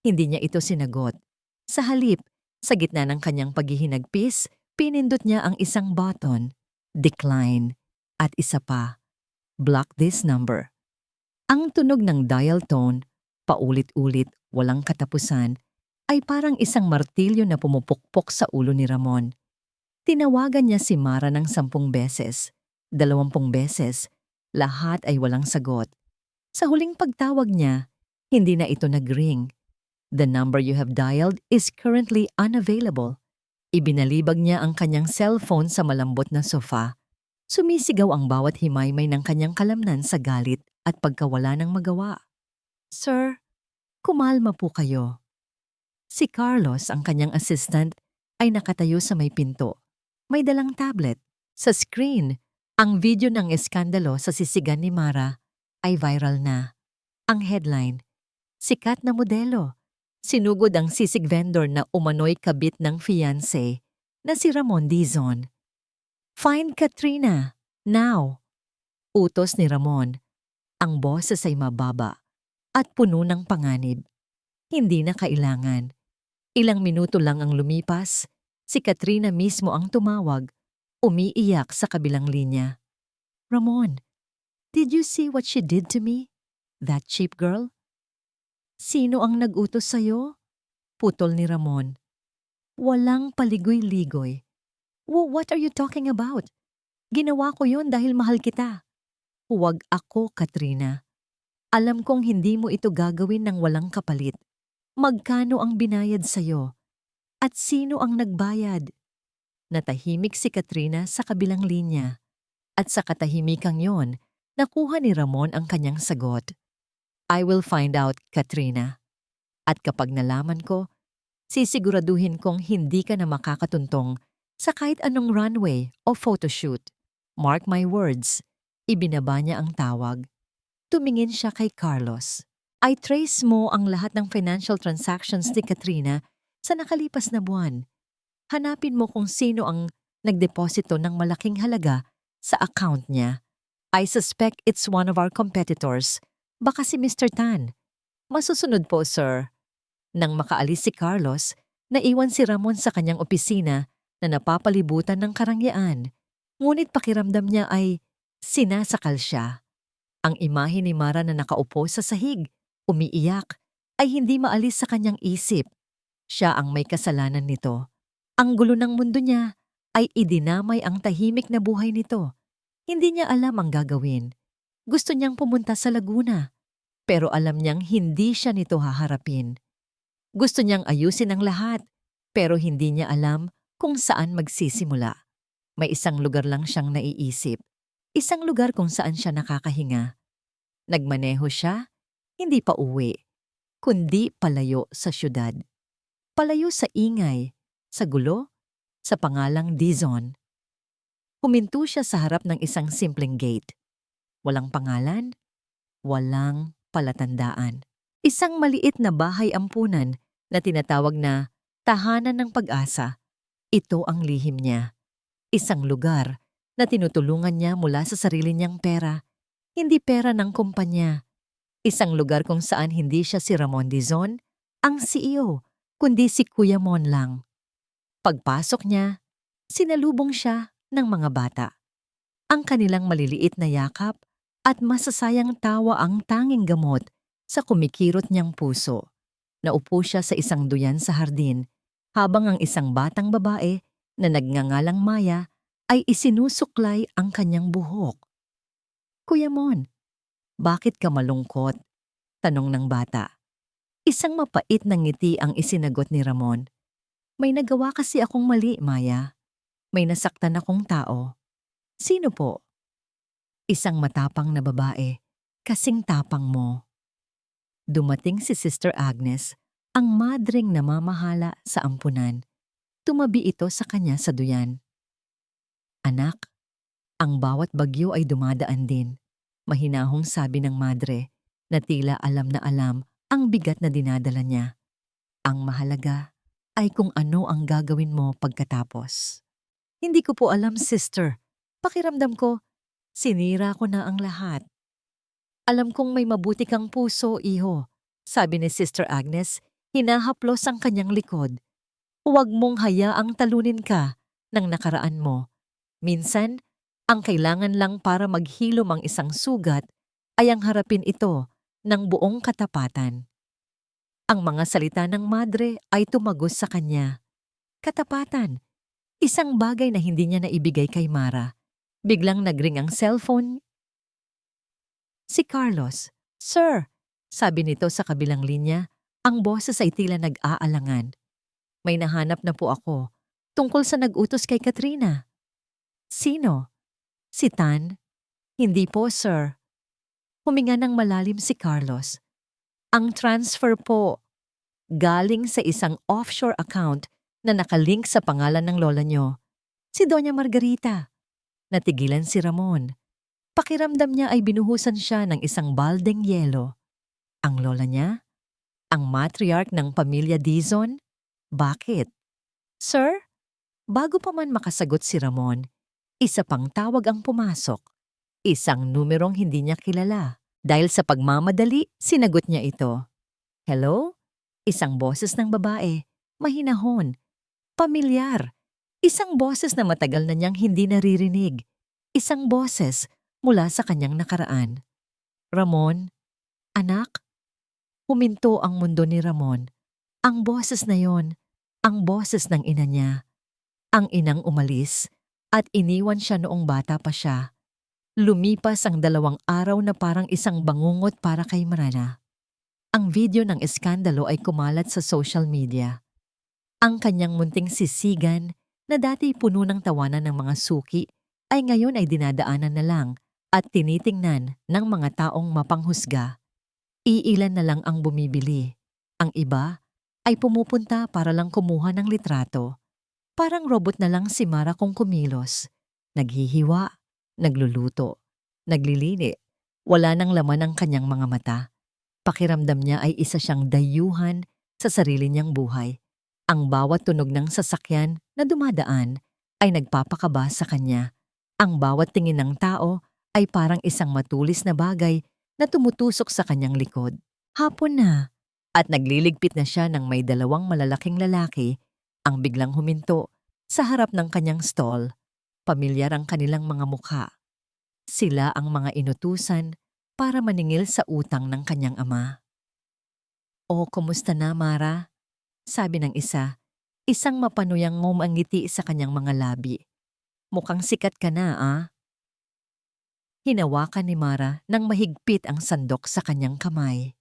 Hindi niya ito sinagot. Sa halip, sa gitna ng kanyang paghihinagpis, pinindot niya ang isang button, decline, at isa pa, block this number. Ang tunog ng dial tone, paulit-ulit, walang katapusan, ay parang isang martilyo na pumupukpok sa ulo ni Ramon. Tinawagan niya si Mara ng 10 beses, 20 beses, lahat ay walang sagot. Sa huling pagtawag niya, hindi na ito nag-ring. The number you have dialed is currently unavailable. Ibinalibag niya ang kanyang cellphone sa malambot na sofa. Sumisigaw ang bawat himaymay ng kanyang kalamnan sa galit at pagkawala ng magawa. Sir, kumalma po kayo. Si Carlos, ang kanyang assistant, ay nakatayo sa may pinto. May dalang tablet. Sa screen, ang video ng eskandalo sa sisigan ni Mara ay viral na. Ang headline, sikat na modelo. Sinugod ang sisig vendor na umano'y kabit ng fiancé na si Ramon Dizon. Find Katrina, now! Utos ni Ramon. Ang boses ay mababa at puno ng panganib. Hindi na kailangan. Ilang minuto lang ang lumipas, si Katrina mismo ang tumawag, umiiyak sa kabilang linya. Ramon, did you see what she did to me? That cheap girl? Sino ang nag-utos sa'yo? Putol ni Ramon. Walang paligoy-ligoy. What are you talking about? Ginawa ko yon dahil mahal kita. Huwag ako, Katrina. Alam kong hindi mo ito gagawin ng walang kapalit. Magkano ang binayad sa'yo? At sino ang nagbayad? Natahimik si Katrina sa kabilang linya. At sa katahimikang yon, nakuha ni Ramon ang kanyang sagot. I will find out, Katrina. At kapag nalaman ko, sisiguraduhin kong hindi ka na makakatuntong sa kahit anong runway o photoshoot. Mark my words, ibinaba niya ang tawag. Tumingin siya kay Carlos. I trace mo ang lahat ng financial transactions ni Katrina sa nakalipas na buwan. Hanapin mo kung sino ang nagdeposito ng malaking halaga sa account niya. I suspect it's one of our competitors. Baka si Mr. Tan. Masusunod po, sir. Nang makaalis si Carlos, naiwan si Ramon sa kanyang opisina na napapalibutan ng karangyaan. Ngunit pakiramdam niya ay sinasakal siya. Ang imahe ni Mara na nakaupo sa sahig, umiiyak, ay hindi maalis sa kanyang isip. Siya ang may kasalanan nito. Ang gulo ng mundo niya ay idinamay ang tahimik na buhay nito. Hindi niya alam ang gagawin. Gusto niyang pumunta sa Laguna, pero alam niyang hindi siya nito haharapin. Gusto niyang ayusin ang lahat, pero hindi niya alam kung saan magsisimula. May isang lugar lang siyang naiisip. Isang lugar kung saan siya nakakahinga. Nagmaneho siya, hindi pa uwi, kundi palayo sa syudad. Palayo sa ingay, sa gulo, sa pangalang Dizon. Huminto siya sa harap ng isang simpleng gate. Walang pangalan, walang palatandaan. Isang maliit na bahay ampunan na tinatawag na tahanan ng pag-asa. Ito ang lihim niya. Isang lugar na tinutulungan niya mula sa sarili niyang pera, hindi pera ng kumpanya. Isang lugar kung saan hindi siya si Ramon Dizon, ang CEO, kundi si Kuya Mon lang. Pagpasok niya, sinalubong siya ng mga bata. Ang kanilang maliliit na yakap at masasayang tawa ang tanging gamot sa kumikirot niyang puso. Naupo siya sa isang duyan sa hardin, habang ang isang batang babae na nagngangalang Maya ay isinusuklay ang kanyang buhok. Kuya Mon, bakit ka malungkot? Tanong ng bata. Isang mapait na ngiti ang isinagot ni Ramon. May nagawa kasi akong mali, Maya. May nasaktan akong tao. Sino po? Isang matapang na babae. Kasing tapang mo. Dumating si Sister Agnes, ang madring namamahala sa ampunan. Tumabi ito sa kanya sa duyan. Anak, ang bawat bagyo ay dumadaan din. Mahinahong sabi ng madre na tila alam na alam ang bigat na dinadala niya. Ang mahalaga ay kung ano ang gagawin mo pagkatapos. Hindi ko po alam, sister. Pakiramdam ko, sinira ko na ang lahat. Alam kong may mabuti kang puso, iho. Sabi ni Sister Agnes, hinahaplos ang kanyang likod. Huwag mong hayaang talunin ka ng nakaraan mo. Minsan, ang kailangan lang para maghilom ang isang sugat ay ang harapin ito ng buong katapatan. Ang mga salita ng madre ay tumagos sa kanya. Katapatan, isang bagay na hindi niya naibigay kay Mara. Biglang nagring ang cellphone. Si Carlos. Sir, sabi nito sa kabilang linya, ang boses ay tila nag-aalangan. May nahanap na po ako tungkol sa nag-utos kay Katrina. Sino? Si Tan? Hindi po, sir. Huminga ng malalim si Carlos. Ang transfer po, galing sa isang offshore account na nakalink sa pangalan ng lola nyo. Si Doña Margarita. Natigilan si Ramon. Pakiramdam niya ay binuhusan siya ng isang baldeng yelo. Ang lola niya? Ang matriarch ng pamilya Dizon? Bakit? Sir? Bago pa man makasagot si Ramon, isa pang tawag ang pumasok. Isang numerong hindi niya kilala. Dahil sa pagmamadali, sinagot niya ito. Hello? Isang boses ng babae. Mahinahon. Pamilyar. Isang boses na matagal na niyang hindi naririnig. Isang boses mula sa kanyang nakaraan. Ramon? Anak? Huminto ang mundo ni Ramon. Ang boses na yon, ang boses ng ina niya. Ang inang umalis at iniwan siya noong bata pa siya. Lumipas ang 2 araw na parang isang bangungot para kay Marana. Ang video ng eskandalo ay kumalat sa social media. Ang kanyang munting sisigan na dati puno ng tawanan ng mga suki ay ngayon ay dinadaanan na lang at tinitingnan ng mga taong mapanghusga. Iilan na lang ang bumibili. Ang iba ay pumupunta para lang kumuha ng litrato. Parang robot na lang si Mara kung kumilos. Naghihiwa, nagluluto, naglilini. Wala nang laman ang kanyang mga mata. Pakiramdam niya ay isa siyang dayuhan sa sarili niyang buhay. Ang bawat tunog ng sasakyan na dumadaan ay nagpapakaba sa kanya. Ang bawat tingin ng tao ay parang isang matulis na bagay na tumutusok sa kanyang likod. Hapon na, at nagliligpit na siya ng may 2 malalaking lalaki ang biglang huminto sa harap ng kanyang stall. Pamilyar ang kanilang mga mukha. Sila ang mga inutusan para maningil sa utang ng kanyang ama. O, kumusta na, Mara? Sabi ng isa, isang mapanuyang ngumangiti sa kanyang mga labi. Mukhang sikat ka na, ah? Hinawakan ni Mara nang mahigpit ang sandok sa kanyang kamay.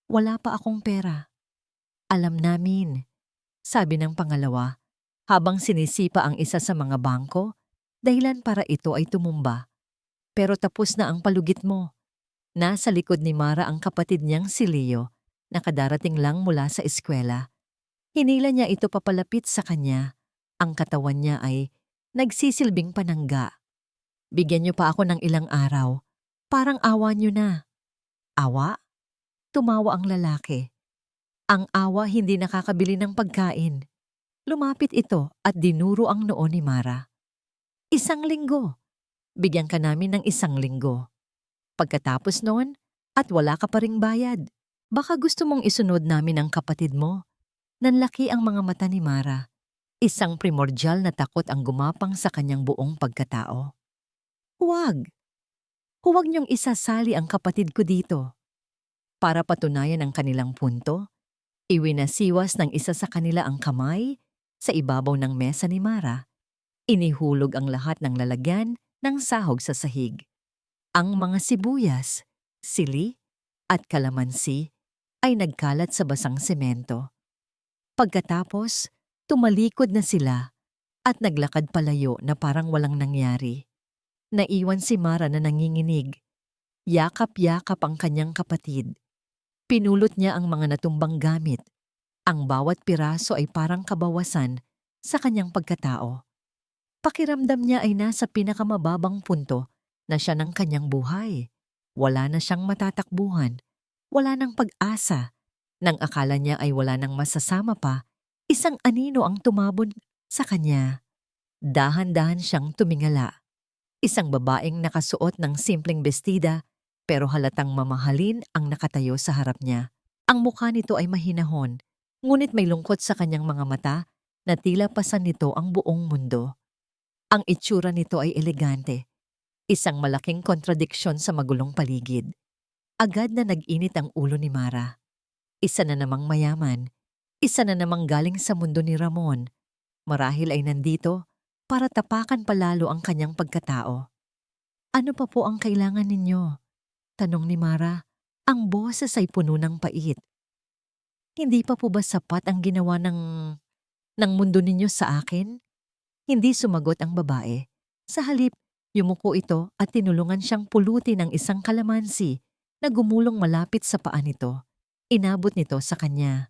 Wala pa akong pera. Alam namin, sabi ng pangalawa, habang sinisipa ang isa sa mga bangko, dahilan para ito ay tumumba. Pero tapos na ang palugit mo. Nasa likod ni Mara ang kapatid niyang si Leo, nakadarating lang mula sa eskwela. Hinila niya ito papalapit sa kanya. Ang katawan niya ay nagsisilbing panangga. Bigyan niyo pa ako ng ilang araw. Parang awa niyo na. Awa? Tumawa ang lalaki. Ang awa hindi nakakabili ng pagkain. Lumapit ito at dinuro ang noo ni Mara. 1 linggo. Bigyan ka namin ng 1 linggo. Pagkatapos noon, at wala ka pa ring bayad. Baka gusto mong isunod namin ang kapatid mo. Nanlaki ang mga mata ni Mara. Isang primordial na takot ang gumapang sa kanyang buong pagkatao. Huwag! Huwag niyong isasali ang kapatid ko dito. Para patunayan ang kanilang punto, iwinasiwas ng isa sa kanila ang kamay sa ibabaw ng mesa ni Mara. Inihulog ang lahat ng lalagyan ng sahog sa sahig. Ang mga sibuyas, sili, at kalamansi ay nagkalat sa basang semento. Pagkatapos, tumalikod na sila at naglakad palayo na parang walang nangyari. Naiwan si Mara na nanginginig. Yakap-yakap ang kanyang kapatid. Pinulot niya ang mga natumbang gamit. Ang bawat piraso ay parang kabawasan sa kanyang pagkatao. Pakiramdam niya ay nasa pinakamababang punto na siya ng kanyang buhay. Wala na siyang matatakbuhan. Wala nang pag-asa. Nang akala niya ay wala nang masasama pa, isang anino ang tumabon sa kanya. Dahan-dahan siyang tumingala. Isang babaeng nakasuot ng simpleng bestida pero halatang mamahalin ang nakatayo sa harap niya. Ang mukha nito ay mahinahon, ngunit may lungkot sa kanyang mga mata na tila pasan nito ang buong mundo. Ang itsura nito ay elegante, isang malaking kontradiksyon sa magulong paligid. Agad na nag-init ang ulo ni Mara. Isa na namang mayaman, isa na namang galing sa mundo ni Ramon. Marahil ay nandito para tapakan palalo ang kanyang pagkatao. Ano pa po ang kailangan ninyo? Tanong ni Mara. Ang boses ay puno ng pait. Hindi pa po ba sapat ang ginawa ng mundo ninyo sa akin? Hindi sumagot ang babae. Sa halip, yumuko ito at tinulungan siyang pulutin ng isang kalamansi na gumulong malapit sa paa nito. Inabot nito sa kanya.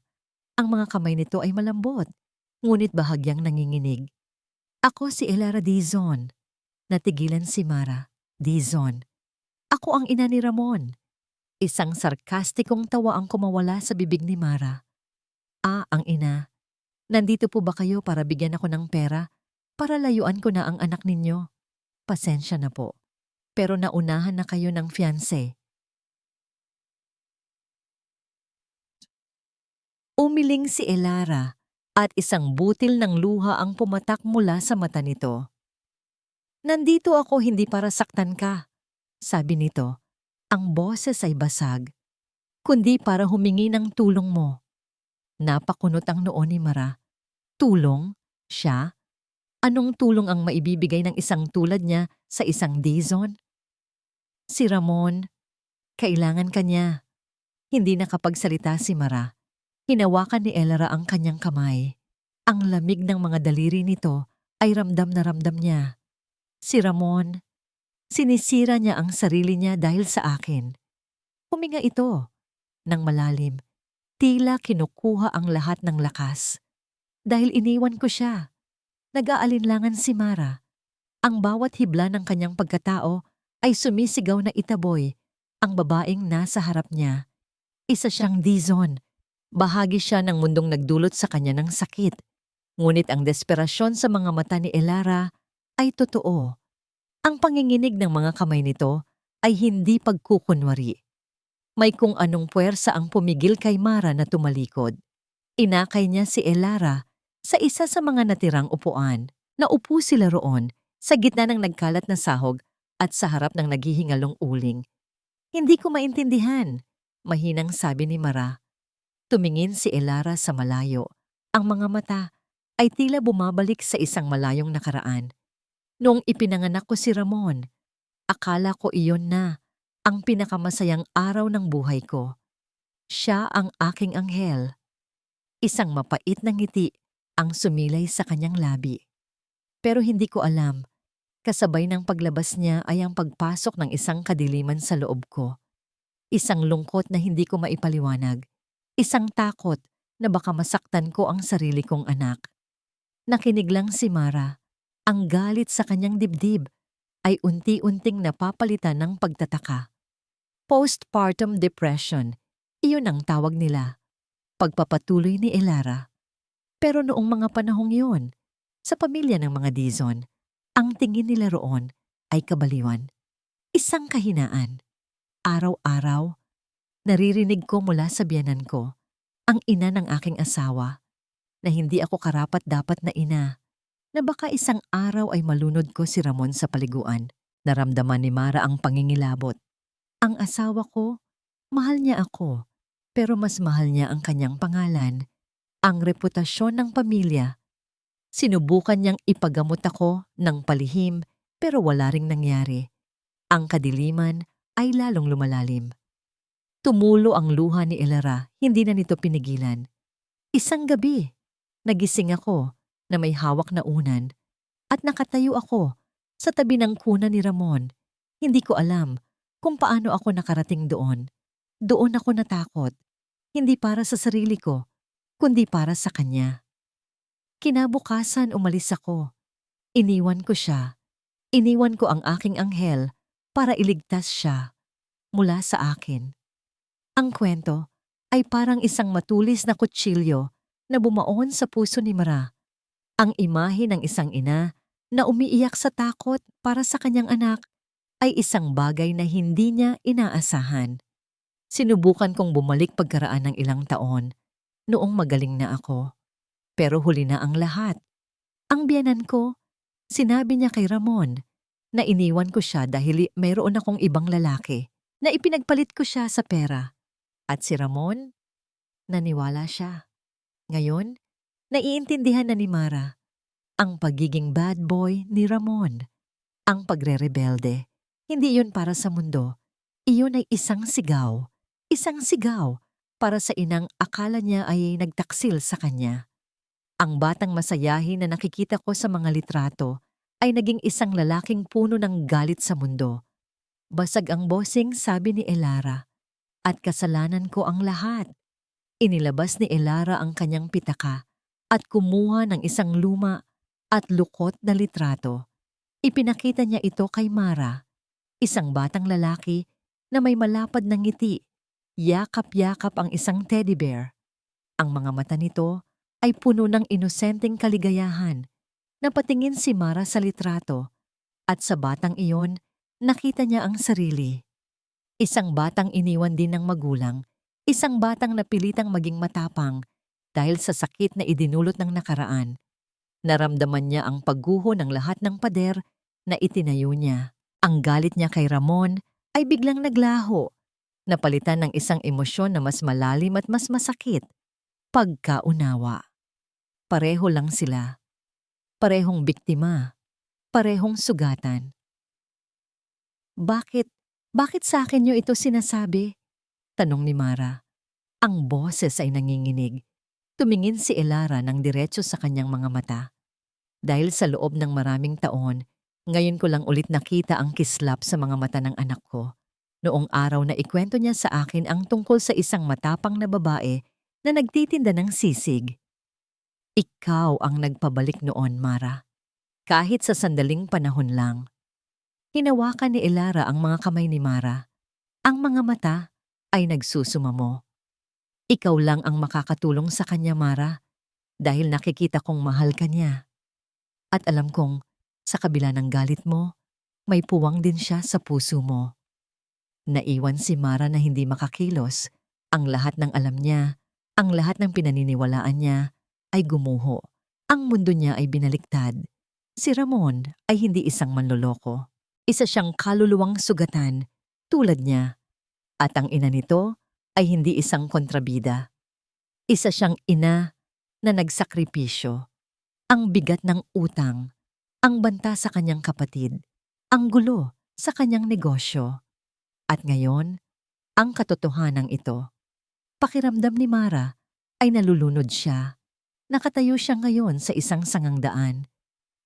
Ang mga kamay nito ay malambot, ngunit bahagyang nanginginig. Ako si Elara Dizon. Natigilan si Mara. Dizon. Ako ang ina ni Ramon. Isang sarkastikong tawa ang kumawala sa bibig ni Mara. Ang ina. Nandito po ba kayo para bigyan ako ng pera? Para layuan ko na ang anak ninyo? Pasensya na po. Pero naunahan na kayo ng fiancé. Umiling si Elara at isang butil ng luha ang pumatak mula sa mata nito. Nandito ako hindi para saktan ka, sabi nito. Ang boses ay basag, kundi para humingi ng tulong mo. Napakunot ang noo ni Mara. Tulong? Siya? Anong tulong ang maibibigay ng isang tulad niya sa isang Dizon? Si Ramon. Kailangan kanya. Hindi nakapagsalita si Mara. Hinawakan ni Elara ang kanyang kamay. Ang lamig ng mga daliri nito ay ramdam na ramdam niya. Si Ramon, sinisira niya ang sarili niya dahil sa akin. Huminga ito ng malalim. Tila kinukuha ang lahat ng lakas. Dahil iniwan ko siya. Nag-aalinlangan si Mara. Ang bawat hibla ng kanyang pagkatao ay sumisigaw na itaboy. Ang babaeng nasa harap niya. Isa siyang Dizon. Bahagi siya ng mundong nagdulot sa kanya ng sakit. Ngunit ang desperasyon sa mga mata ni Elara ay totoo. Ang panginginig ng mga kamay nito ay hindi pagkukunwari. May kung anong puwersa ang pumigil kay Mara na tumalikod. Inakay niya si Elara sa isa sa mga natirang upuan. Naupo sila roon sa gitna ng nagkalat na sahog at sa harap ng naghihingalong uling. Hindi ko maintindihan, mahinang sabi ni Mara. Tumingin si Elara sa malayo. Ang mga mata ay tila bumabalik sa isang malayong nakaraan. Noong ipinanganak ko si Ramon, akala ko iyon na ang pinakamasayang araw ng buhay ko. Siya ang aking anghel. Isang mapait na ngiti ang sumilay sa kanyang labi. Pero hindi ko alam, kasabay ng paglabas niya ay ang pagpasok ng isang kadiliman sa loob ko. Isang lungkot na hindi ko maipaliwanag. Isang takot na baka masaktan ko ang sarili kong anak. Nakinig lang si Mara. Ang galit sa kanyang dibdib ay unti-unting napapalitan ng pagtataka. Postpartum depression, iyon ang tawag nila. Pagpapatuloy ni Elara. Pero noong mga panahong yun, sa pamilya ng mga Dizon, ang tingin nila roon ay kabaliwan. Isang kahinaan. Araw-araw, naririnig ko mula sa biyanan ko, ang ina ng aking asawa, na hindi ako karapat-dapat na ina, na baka isang araw ay malunod ko si Ramon sa paliguan. Naramdaman ni Mara ang pangingilabot. Ang asawa ko, mahal niya ako, pero mas mahal niya ang kanyang pangalan, ang reputasyon ng pamilya. Sinubukan niyang ipagamot ako ng palihim pero wala ring nangyari. Ang kadiliman ay lalong lumalalim. Tumulo ang luha ni Elara, hindi na nito pinigilan. Isang gabi, nagising ako na may hawak na unan at nakatayo ako sa tabi ng kuna ni Ramon. Hindi ko alam kung paano ako nakarating doon. Doon ako natakot, hindi para sa sarili ko, kundi para sa kanya. Kinabukasan umalis ako. Iniwan ko siya. Iniwan ko ang aking anghel para iligtas siya mula sa akin. Ang kwento ay parang isang matulis na kutsilyo na bumaon sa puso ni Mara. Ang imahe ng isang ina na umiiyak sa takot para sa kanyang anak ay isang bagay na hindi niya inaasahan. Sinubukan kong bumalik pagkaraan ng ilang taon, noong magaling na ako. Pero huli na ang lahat. Ang biyenan ko, sinabi niya kay Ramon na iniwan ko siya dahil mayroon akong ibang lalaki na ipinagpalit ko siya sa pera. At si Ramon, naniwala siya. Ngayon, naiintindihan na ni Mara ang pagiging bad boy ni Ramon. Ang pagre-rebelde, hindi yun para sa mundo. Iyon ay isang sigaw. Isang sigaw para sa inang akala niya ay nagtaksil sa kanya. Ang batang masayahin na nakikita ko sa mga litrato ay naging isang lalaking puno ng galit sa mundo. Basag ang bossing, sabi ni Elara. At kasalanan ko ang lahat. Inilabas ni Elara ang kanyang pitaka at kumuha ng isang luma at lukot na litrato. Ipinakita niya ito kay Mara, isang batang lalaki na may malapad na ngiti. Yakap-yakap ang isang teddy bear. Ang mga mata nito ay puno ng inosenteng kaligayahan. Napatingin si Mara sa litrato at sa batang iyon nakita niya ang sarili. Isang batang iniwan din ng magulang, isang batang napilitang maging matapang dahil sa sakit na idinulot ng nakaraan. Naramdaman niya ang pagguho ng lahat ng pader na itinayo niya. Ang galit niya kay Ramon ay biglang naglaho, napalitan ng isang emosyon na mas malalim at mas masakit, pagkaunawa. Pareho lang sila. Parehong biktima. Parehong sugatan. Bakit sa akin niyo ito sinasabi? Tanong ni Mara. Ang boses ay nanginginig. Tumingin si Elara ng diretso sa kanyang mga mata. Dahil sa loob ng maraming taon, ngayon ko lang ulit nakita ang kislap sa mga mata ng anak ko. Noong araw na ikwento niya sa akin ang tungkol sa isang matapang na babae na nagtitinda ng sisig. Ikaw ang nagpabalik noon, Mara. Kahit sa sandaling panahon lang. Hinawakan ni Elara ang mga kamay ni Mara. Ang mga mata ay nagsusumamo. Ikaw lang ang makakatulong sa kanya, Mara, dahil nakikita kong mahal ka niya. At alam kong sa kabila ng galit mo, may puwang din siya sa puso mo. Naiwan si Mara na hindi makakilos. Ang lahat ng alam niya, ang lahat ng pinaniniwalaan niya ay gumuho. Ang mundo niya ay binaliktad. Si Ramon ay hindi isang manloloko. Isa siyang kaluluwang sugatan, tulad niya. At ang ina nito ay hindi isang kontrabida. Isa siyang ina na nagsakripisyo. Ang bigat ng utang, ang banta sa kanyang kapatid, ang gulo sa kanyang negosyo. At ngayon, ang katotohanan ito. Pakiramdam ni Mara ay nalulunod siya. Nakatayo siya ngayon sa isang sangangdaan.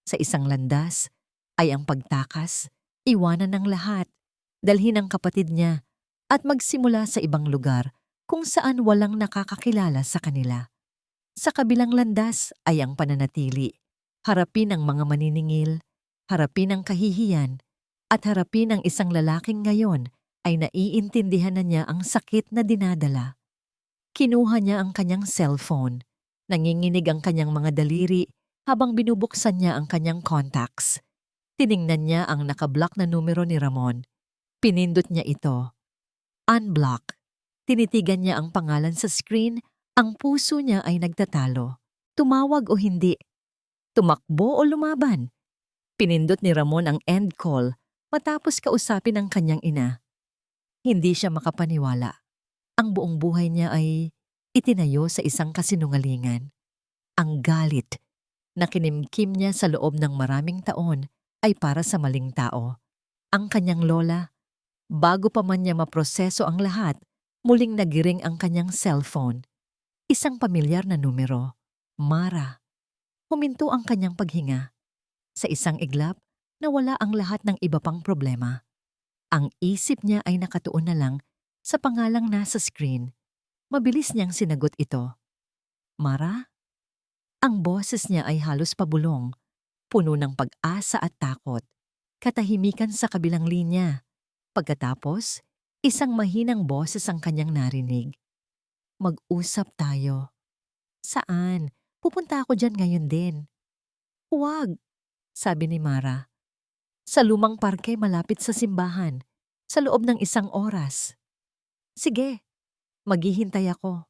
Sa isang landas ay ang pagtakas, iwanan ng lahat, dalhin ang kapatid niya at magsimula sa ibang lugar kung saan walang nakakakilala sa kanila. Sa kabilang landas ay ang pananatili, harapin ang mga maniningil, harapin ang kahihiyan, at harapin ang isang lalaking ngayon ay naiintindihan na niya ang sakit na dinadala. Kinuha niya ang kanyang cellphone, nanginginig ang kanyang mga daliri habang binubuksan niya ang kanyang contacts. Tiningnan niya ang nakablock na numero ni Ramon. Pinindot niya ito. Unblock. Tinitigan niya ang pangalan sa screen, ang puso niya ay nagtatalo. Tumawag o hindi? Tumakbo o lumaban? Pinindot ni Ramon ang end call matapos kausapin ang kanyang ina. Hindi siya makapaniwala. Ang buong buhay niya ay itinayo sa isang kasinungalingan. Ang galit na kinimkim niya sa loob ng maraming taon ay para sa maling tao. Ang kanyang lola, bago pa man niya maproseso ang lahat, Muling nagiring ang kanyang cellphone. Isang pamilyar na numero. Mara. Huminto ang kanyang paghinga. Sa isang iglap, nawala ang lahat ng iba pang problema. Ang isip niya ay nakatuon na lang sa pangalang nasa screen. Mabilis niyang sinagot ito. Mara? Ang boses niya ay halos pabulong, puno ng pag-asa at takot. Katahimikan sa kabilang linya. Pagkatapos, isang mahinang boses ang kanyang narinig. Mag-usap tayo. Saan? Pupunta ako dyan ngayon din. Huwag, sabi ni Mara. Sa lumang parke malapit sa simbahan, sa loob ng 1 oras. Sige, maghihintay ako.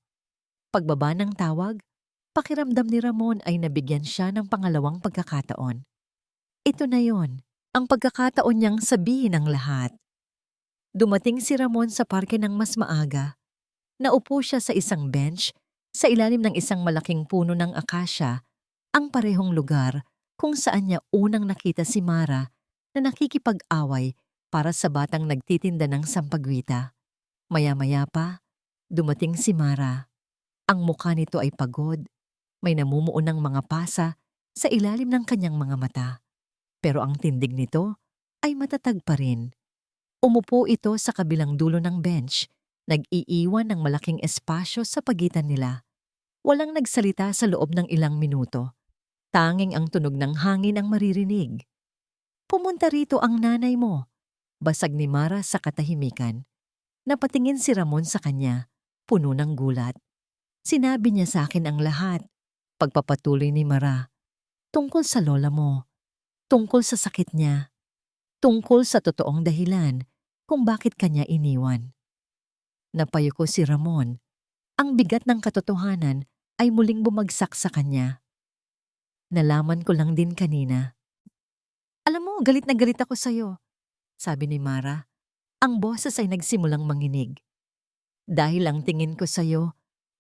Pagbaba ng tawag, pakiramdam ni Ramon ay nabigyan siya ng pangalawang pagkakataon. Ito na yon, ang pagkakataon niyang sabihin ang lahat. Dumating si Ramon sa parke ng mas maaga. Naupo siya sa isang bench sa ilalim ng isang malaking puno ng akasya, ang parehong lugar kung saan niya unang nakita si Mara na nakikipag-away para sa batang nagtitinda ng sampagwita. Maya-maya pa, dumating si Mara. Ang mukha nito ay pagod, may namumuo ng mga pasa sa ilalim ng kanyang mga mata. Pero ang tindig nito ay matatag pa rin. Umupo ito sa kabilang dulo ng bench, nag-iiwan ng malaking espasyo sa pagitan nila. Walang nagsalita sa loob ng ilang minuto. Tanging ang tunog ng hangin ang maririnig. Pumunta rito ang nanay mo, basag ni Mara sa katahimikan. Napatingin si Ramon sa kanya, puno ng gulat. Sinabi niya sa akin ang lahat. Pagpapatuloy ni Mara. Tungkol sa lola mo. Tungkol sa sakit niya. Tungkol sa totoong dahilan kung bakit kanya iniwan. Napayuko si Ramon. Ang bigat ng katotohanan ay muling bumagsak sa kanya. Nalaman ko lang din kanina. Alam mo, galit na galit ako sa'yo, sabi ni Mara. Ang boses ay nagsimulang manginig. Dahil ang tingin ko sa'yo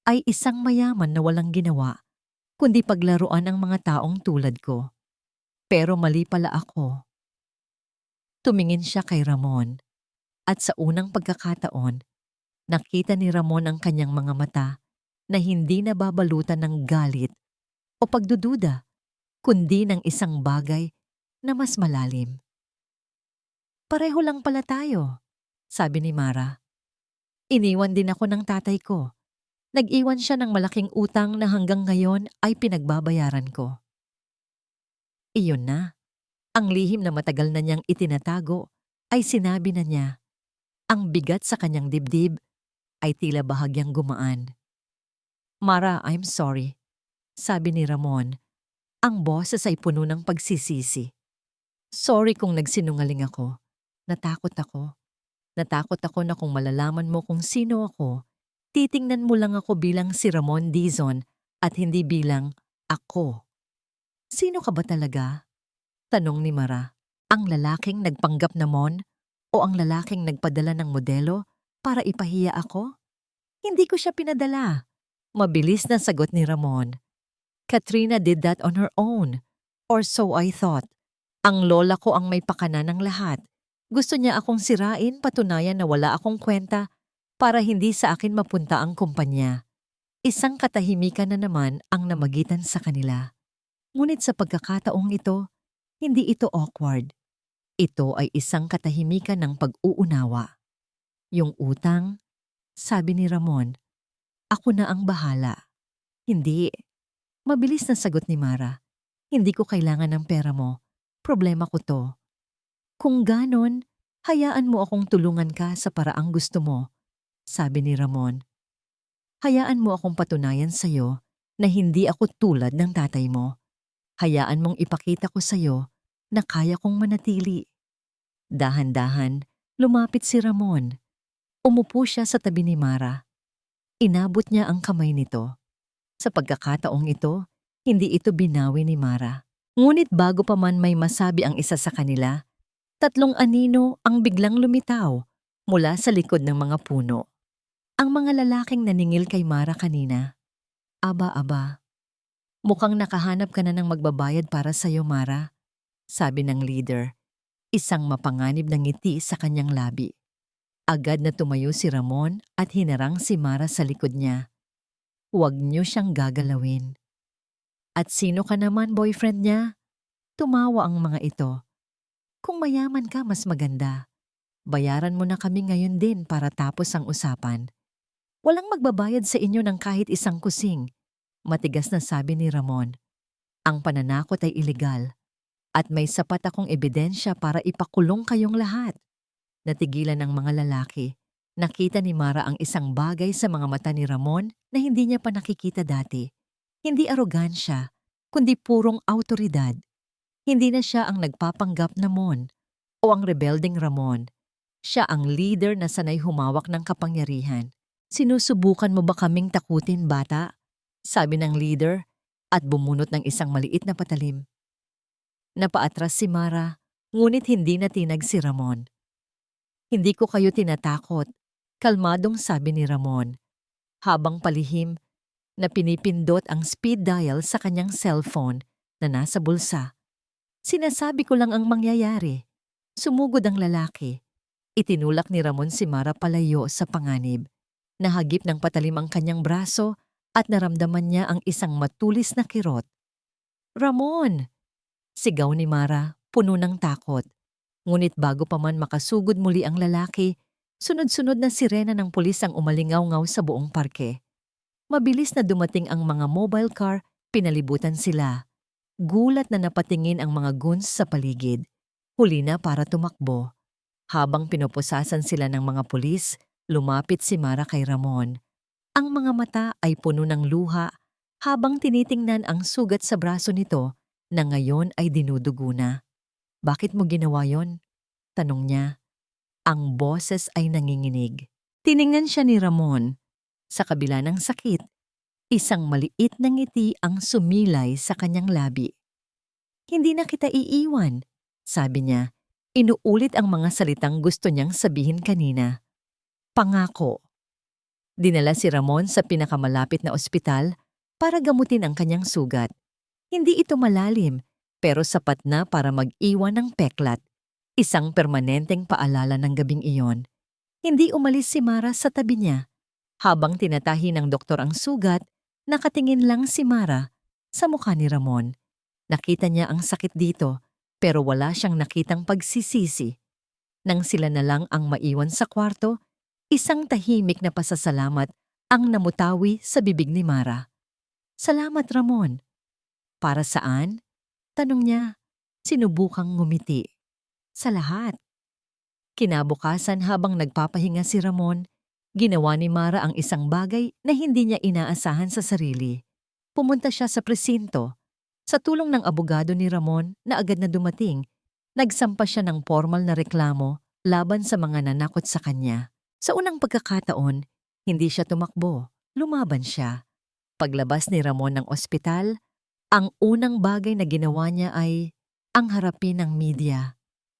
ay isang mayaman na walang ginawa, kundi paglaruan ng mga taong tulad ko. Pero mali pala ako. Tumingin siya kay Ramon, at sa unang pagkakataon, nakita ni Ramon ang kanyang mga mata na hindi nababalutan ng galit o pagdududa, kundi ng isang bagay na mas malalim. Pareho lang pala tayo, sabi ni Mara. Iniwan din ako ng tatay ko. Nag-iwan siya ng malaking utang na hanggang ngayon ay pinagbabayaran ko. Iyon na. Ang lihim na matagal na niyang itinatago ay sinabi na niya. Ang bigat sa kanyang dibdib ay tila bahagyang gumaan. Mara, I'm sorry, sabi ni Ramon. Ang boses ay puno ng pagsisisi. Sorry kung nagsinungaling ako. Natakot ako. Natakot ako na kung malalaman mo kung sino ako, titingnan mo lang ako bilang si Ramon Dizon at hindi bilang ako. Sino ka ba talaga? Tanong ni Mara. Ang lalaking nagpanggap na Mon o ang lalaking nagpadala ng modelo para ipahiya ako? Hindi ko siya pinadala. Mabilis na sagot ni Ramon. Katrina did that on her own. Or so I thought. Ang lola ko ang may pakana ng lahat. Gusto niya akong sirain, patunayan na wala akong kwenta para hindi sa akin mapunta ang kumpanya. Isang katahimikan na naman ang namagitan sa kanila. Ngunit sa pagkakataong ito, hindi ito awkward. Ito ay isang katahimikan ng pag-uunawa. Yung utang, sabi ni Ramon, ako na ang bahala. Hindi. Mabilis na sagot ni Mara. Hindi ko kailangan ng pera mo. Problema ko to. Kung ganon, hayaan mo akong tulungan ka sa paraang gusto mo, sabi ni Ramon. Hayaan mo akong patunayan sa'yo na hindi ako tulad ng tatay mo. Hayaan mong ipakita ko sa'yo na kaya kong manatili. Dahan-dahan, lumapit si Ramon. Umupo siya sa tabi ni Mara. Inabot niya ang kamay nito. Sa pagkakataong ito, hindi ito binawi ni Mara. Ngunit bago pa man may masabi ang isa sa kanila, 3 anino ang biglang lumitaw mula sa likod ng mga puno. Ang mga lalaking naningil kay Mara kanina. Aba. Mukhang nakahanap ka na ng magbabayad para sa'yo, Mara, sabi ng leader, isang mapanganib na ngiti sa kanyang labi. Agad na tumayo si Ramon at hinarang si Mara sa likod niya. Huwag niyo siyang gagalawin. At sino ka naman, boyfriend niya? Tumawa ang mga ito. Kung mayaman ka, mas maganda. Bayaran mo na kami ngayon din para tapos ang usapan. Walang magbabayad sa inyo ng kahit isang kusing. Matigas na sabi ni Ramon. Ang pananakot ay ilegal at may sapat akong ebidensya para ipakulong kayong lahat. Natigilan ang mga lalaki. Nakita ni Mara ang isang bagay sa mga mata ni Ramon na hindi niya pa nakikita dati. Hindi arogansya, kundi purong awtoridad. Hindi na siya ang nagpapanggap na Mon o ang rebelding Ramon. Siya ang leader na sanay humawak ng kapangyarihan. Sinusubukan mo ba kaming takutin, bata? Sabi ng leader at bumunot ng isang maliit na patalim. Napaatras si Mara, ngunit hindi natinag si Ramon. Hindi ko kayo tinatakot, kalmadong sabi ni Ramon. Habang palihim na pinipindot ang speed dial sa kanyang cellphone na nasa bulsa. Sinasabi ko lang ang mangyayari. Sumugod ang lalaki. Itinulak ni Ramon si Mara palayo sa panganib. Nahagip ng patalim ang kanyang braso at naramdaman niya ang isang matulis na kirot. Ramon! Sigaw ni Mara, puno ng takot. Ngunit bago pa man makasugod muli ang lalaki, sunod-sunod na sirena ng pulis ang umalingaw-ngaw sa buong parke. Mabilis na dumating ang mga mobile car, pinalibutan sila. Gulat na napatingin ang mga goons sa paligid. Huli na para tumakbo. Habang pinupusasan sila ng mga pulis, lumapit si Mara kay Ramon. Ang mga mata ay puno ng luha habang tinitingnan ang sugat sa braso nito na ngayon ay dinudugo na. Bakit mo ginawa yon? Tanong niya. Ang boses ay nanginginig. Tiningnan siya ni Ramon. Sa kabila ng sakit, isang maliit na ngiti ang sumilay sa kanyang labi. Hindi na kita iiwan, sabi niya. Inuulit ang mga salitang gusto niyang sabihin kanina. Pangako. Dinala si Ramon sa pinakamalapit na ospital para gamutin ang kanyang sugat. Hindi ito malalim, pero sapat na para mag-iwan ng peklat. Isang permanenteng paalala ng gabing iyon. Hindi umalis si Mara sa tabi niya. Habang tinatahi ng doktor ang sugat, nakatingin lang si Mara sa mukha ni Ramon. Nakita niya ang sakit dito, pero wala siyang nakitang pagsisisi. Nang sila na lang ang maiwan sa kwarto, isang tahimik na pasasalamat ang namutawi sa bibig ni Mara. Salamat, Ramon. Para saan? Tanong niya. Sinubukang ngumiti. Sa lahat. Kinabukasan habang nagpapahinga si Ramon, ginawa ni Mara ang isang bagay na hindi niya inaasahan sa sarili. Pumunta siya sa presinto. Sa tulong ng abogado ni Ramon na agad na dumating, nagsampa siya ng formal na reklamo laban sa mga nanakot sa kanya. Sa unang pagkakataon, hindi siya tumakbo, lumaban siya. Paglabas ni Ramon ng ospital, ang unang bagay na ginawa niya ay ang harapin ng media.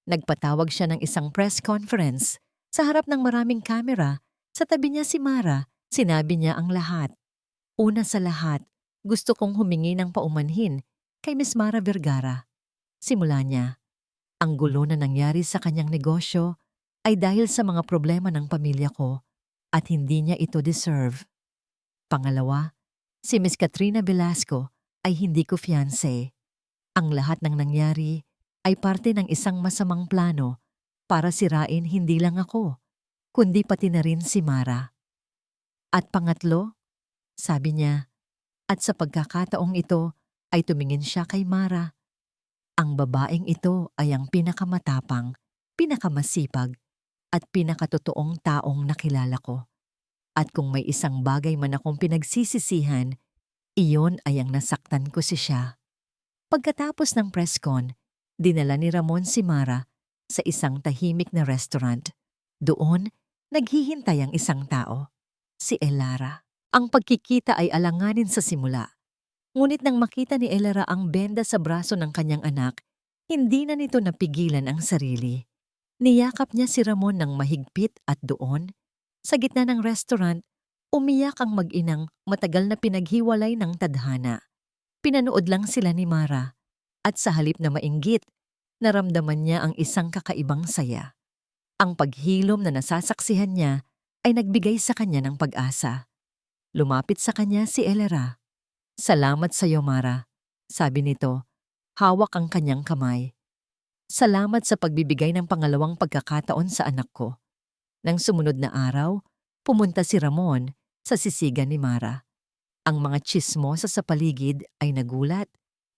Nagpatawag siya ng isang press conference sa harap ng maraming kamera. Sa tabi niya si Mara, sinabi niya ang lahat. Una sa lahat, gusto kong humingi ng paumanhin kay Miss Mara Vergara. Simula niya, ang gulo na nangyari sa kanyang negosyo ay dahil sa mga problema ng pamilya ko at hindi niya ito deserve. Pangalawa, si Miss Katrina Velasco ay hindi ko fiancé. Ang lahat ng nangyari ay parte ng isang masamang plano para sirain hindi lang ako, kundi pati na rin si Mara. At pangatlo, sabi niya, at sa pagkakataong ito ay tumingin siya kay Mara. Ang babaeng ito ay ang pinakamatapang, pinakamasipag, at pinakatotoong taong nakilala ko. At kung may isang bagay man akong pinagsisisihan, iyon ay ang nasaktan ko si siya. Pagkatapos ng press con, dinala ni Ramon si Mara sa isang tahimik na restaurant. Doon, naghihintay ang isang tao, si Elara. Ang pagkikita ay alanganin sa simula. Ngunit nang makita ni Elara ang benda sa braso ng kanyang anak, hindi na nito napigilan ang sarili. Niyakap niya si Ramon ng mahigpit at doon, sa gitna ng restaurant, umiyak ang mag-inang matagal na pinaghiwalay ng tadhana. Pinanood lang sila ni Mara at sa halip na mainggit, naramdaman niya ang isang kakaibang saya. Ang paghilom na nasasaksihan niya ay nagbigay sa kanya ng pag-asa. Lumapit sa kanya si Elera. "Salamat sa iyo, Mara," sabi nito. Hawak ang kanyang kamay. "Salamat sa pagbibigay ng pangalawang pagkakataon sa anak ko." Nang sumunod na araw, pumunta si Ramon sa sisigan ni Mara. Ang mga tsismosa sa paligid ay nagulat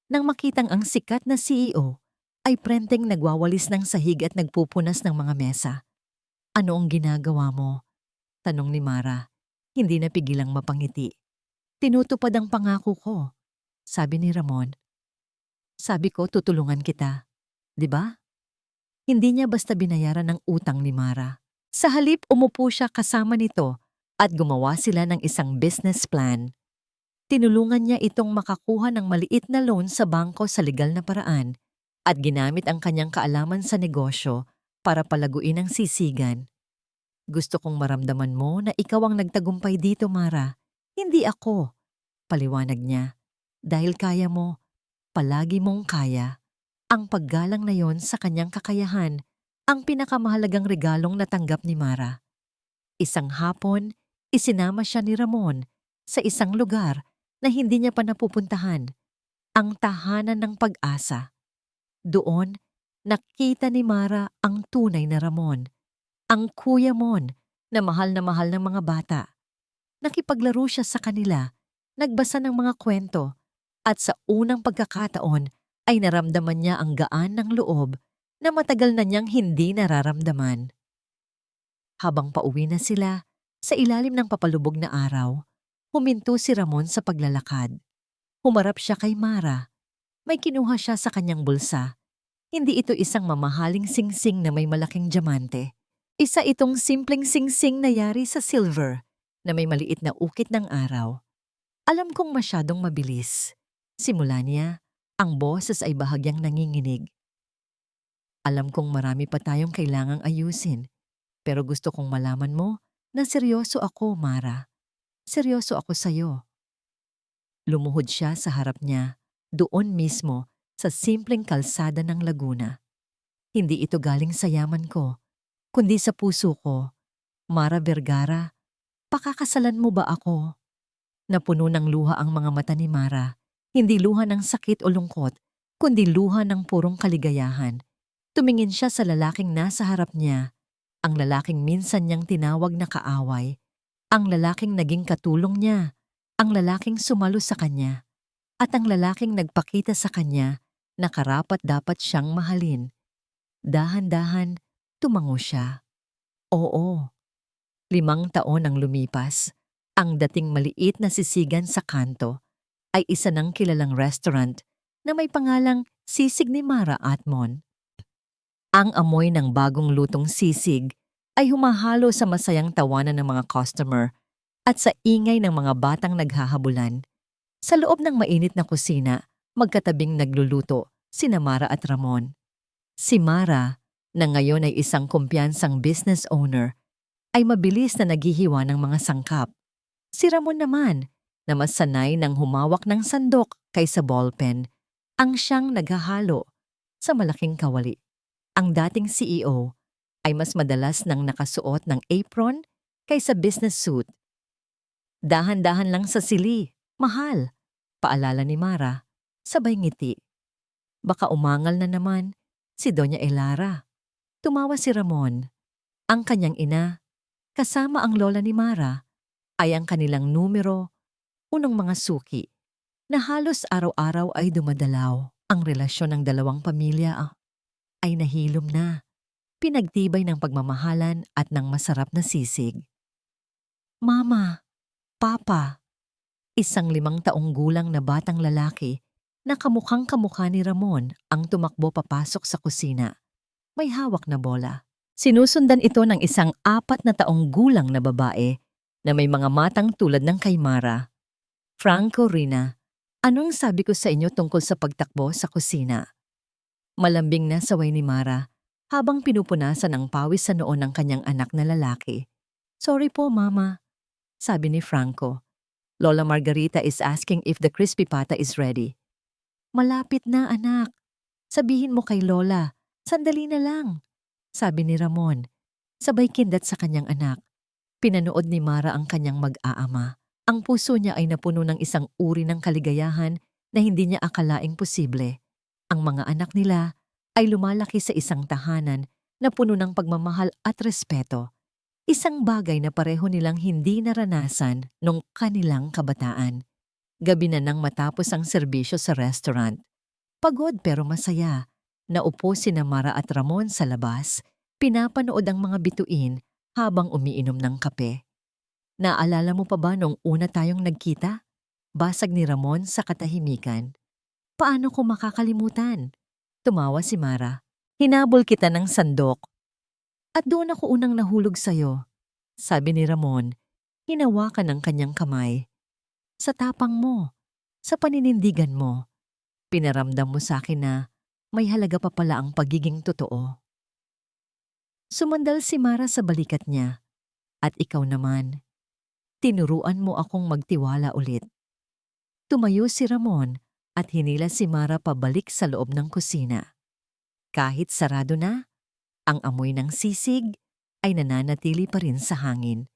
nang makitang ang sikat na CEO ay prenteng nagwawalis ng sahig at nagpupunas ng mga mesa. "Ano ang ginagawa mo?" tanong ni Mara. Hindi napigilang mapangiti. "Tinutupad ang pangako ko," sabi ni Ramon. "Sabi ko tutulungan kita, di ba?" Hindi niya basta binayaran ng utang ni Mara. Sa halip umupo siya kasama nito at gumawa sila ng isang business plan. Tinulungan niya itong makakuha ng maliit na loan sa bangko sa legal na paraan at ginamit ang kanyang kaalaman sa negosyo para palaguin ang sisigan. "Gusto kong maramdaman mo na ikaw ang nagtagumpay dito, Mara. Hindi ako," paliwanag niya. "Dahil kaya mo, palagi mong kaya." Ang paggalang na yon sa kanyang kakayahan ang pinakamahalagang regalong natanggap ni Mara. Isang hapon, isinama siya ni Ramon sa isang lugar na hindi niya pa napupuntahan, ang tahanan ng pag-asa. Doon, nakita ni Mara ang tunay na Ramon, ang Kuya Mon na mahal ng mga bata. Nakipaglaro siya sa kanila, nagbasa ng mga kwento, at sa unang pagkakataon ay naramdaman niya ang gaan ng loob na matagal na niyang hindi nararamdaman. Habang pauwi na sila, sa ilalim ng papalubog na araw, huminto si Ramon sa paglalakad. Humarap siya kay Mara. May kinuha siya sa kanyang bulsa. Hindi ito isang mamahaling singsing na may malaking diamante. Isa itong simpleng singsing na yari sa silver na may maliit na ukit ng araw. "Alam kong masyadong mabilis." Simula niya, ang boses ay bahagyang nanginginig. "Alam kong marami pa tayong kailangang ayusin, pero gusto kong malaman mo na seryoso ako, Mara. Seryoso ako sa'yo." Lumuhod siya sa harap niya, doon mismo sa simpleng kalsada ng Laguna. "Hindi ito galing sa yaman ko, kundi sa puso ko. Mara Vergara, pakakasalan mo ba ako?" Napuno ng luha ang mga mata ni Mara. Hindi luha ng sakit o lungkot, kundi luha ng purong kaligayahan. Tumingin siya sa lalaking nasa harap niya, ang lalaking minsan niyang tinawag na kaaway, ang lalaking naging katulong niya, ang lalaking sumalo sa kanya, at ang lalaking nagpakita sa kanya na karapat-dapat siyang mahalin. Dahan-dahan, tumango siya. Oo, 5 taon ang lumipas. Ang dating maliit na sisigan sa kanto ay isa ng kilalang restaurant na may pangalang Sisig ni Mara Atmon. Ang amoy ng bagong lutong sisig ay humahalo sa masayang tawanan ng mga customer at sa ingay ng mga batang naghahabulan. Sa loob ng mainit na kusina, magkatabing nagluluto sina Mara at Ramon. Si Mara, na ngayon ay isang kumpiyansang business owner, ay mabilis na naghihiwa ng mga sangkap. Si Ramon naman, na mas sanay ng humawak ng sandok kaysa ballpen, ang siyang naghahalo sa malaking kawali. Ang dating CEO ay mas madalas nang nakasuot ng apron kaysa business suit. "Dahan-dahan lang sa sili, mahal," paalala ni Mara, sabay ngiti. Baka umangal na naman si Doña Elara. Tumawa si Ramon. Ang kanyang ina, kasama ang lola ni Mara, ay ang kanilang numero unang mga suki na halos araw-araw ay dumadalaw. Ang relasyon ng dalawang pamilya ay nahilom na, pinagtibay ng pagmamahalan at ng masarap na sisig. "Mama, Papa," isang 5 taong gulang na batang lalaki na kamukhang kamukha ni Ramon ang tumakbo papasok sa kusina. May hawak na bola. Sinusundan ito ng isang 4 na taong gulang na babae na may mga matang tulad ng kay Mara. "Franco, Rina, anong sabi ko sa inyo tungkol sa pagtakbo sa kusina?" Malambing na saway ni Mara habang pinupunasan ang pawis sa noo ng kanyang anak na lalaki. "Sorry po, Mama," sabi ni Franco. "Lola Margarita is asking if the crispy pata is ready." "Malapit na, anak. Sabihin mo kay Lola, sandali na lang," sabi ni Ramon. Sabay kindat sa kanyang anak, pinanood ni Mara ang kanyang mag-aama. Ang puso niya ay napuno ng isang uri ng kaligayahan na hindi niya akalaing posible. Ang mga anak nila ay lumalaki sa isang tahanan na puno ng pagmamahal at respeto. Isang bagay na pareho nilang hindi naranasan nung kanilang kabataan. Gabi na nang matapos ang serbisyo sa restaurant. Pagod pero masaya. Naupo sina Mara at Ramon sa labas, pinapanood ang mga bituin habang umiinom ng kape. Naalala mo pa ba nung una tayong nagkita? Basag ni Ramon sa katahimikan. Paano ko makakalimutan? Tumawa si Mara. Hinabol kita ng sandok. At doon ako unang nahulog sa'yo. Sabi ni Ramon, hinawakan ng kanyang kamay. Sa tapang mo, sa paninindigan mo, pinaramdam mo sa akin na may halaga pa pala ang pagiging totoo. Sumandal si Mara sa balikat niya. At ikaw naman, tinuruan mo akong magtiwala ulit. Tumayo si Ramon at hinila si Mara pabalik sa loob ng kusina. Kahit sarado na, ang amoy ng sisig ay nananatili pa rin sa hangin.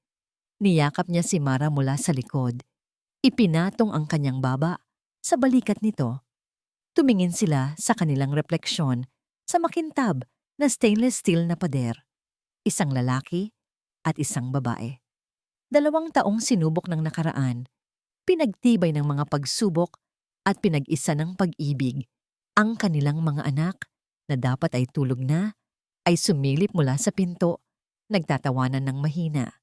Niyakap niya si Mara mula sa likod. Ipinatong ang kanyang baba sa balikat nito. Tumingin sila sa kanilang refleksyon sa makintab na stainless steel na pader. Isang lalaki at isang babae. 2 taong sinubok ng nakaraan, pinagtibay ng mga pagsubok at pinag-isa ng pag-ibig. Ang kanilang mga anak na dapat ay tulog na, ay sumilip mula sa pinto, nagtatawanan ng mahina.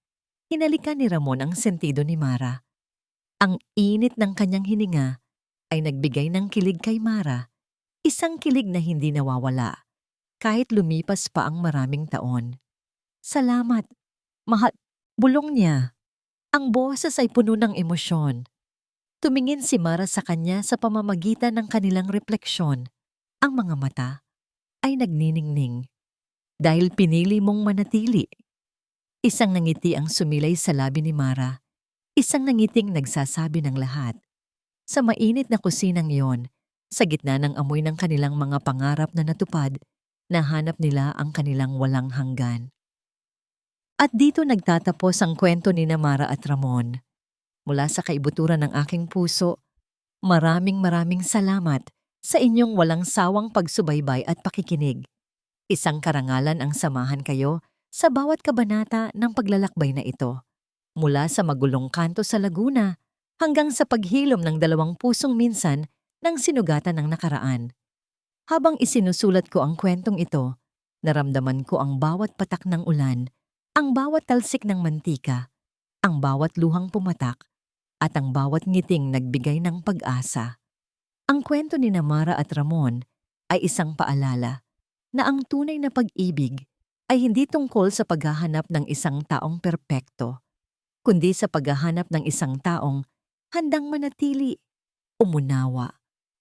Hinalikan ni Ramon ang sentido ni Mara. Ang init ng kanyang hininga ay nagbigay ng kilig kay Mara, isang kilig na hindi nawawala, kahit lumipas pa ang maraming taon. Salamat, mahal, bulong niya. Ang boses ay puno ng emosyon. Tumingin si Mara sa kanya sa pamamagitan ng kanilang refleksyon. Ang mga mata ay nagniningning. Dahil pinili mong manatili. Isang nangiti ang sumilay sa labi ni Mara. Isang nangiting nagsasabi ng lahat. Sa mainit na kusinang iyon, sa gitna ng amoy ng kanilang mga pangarap na natupad, nahanap nila ang kanilang walang hanggan. At dito nagtatapos ang kwento ni Mara at Ramon. Mula sa kaibuturan ng aking puso, maraming salamat sa inyong walang sawang pagsubaybay at pakikinig. Isang karangalan ang samahan kayo sa bawat kabanata ng paglalakbay na ito. Mula sa magulong kanto sa Laguna hanggang sa paghilom ng 2 pusong minsan ng sinugatan ng nakaraan. Habang isinusulat ko ang kwentong ito, naramdaman ko ang bawat patak ng ulan, ang bawat talsik ng mantika, ang bawat luhang pumatak, at ang bawat ngiting nagbigay ng pag-asa. Ang kwento ni Mara at Ramon ay isang paalala na ang tunay na pag-ibig ay hindi tungkol sa paghahanap ng isang taong perpekto, kundi sa paghahanap ng isang taong handang manatili, umunawa,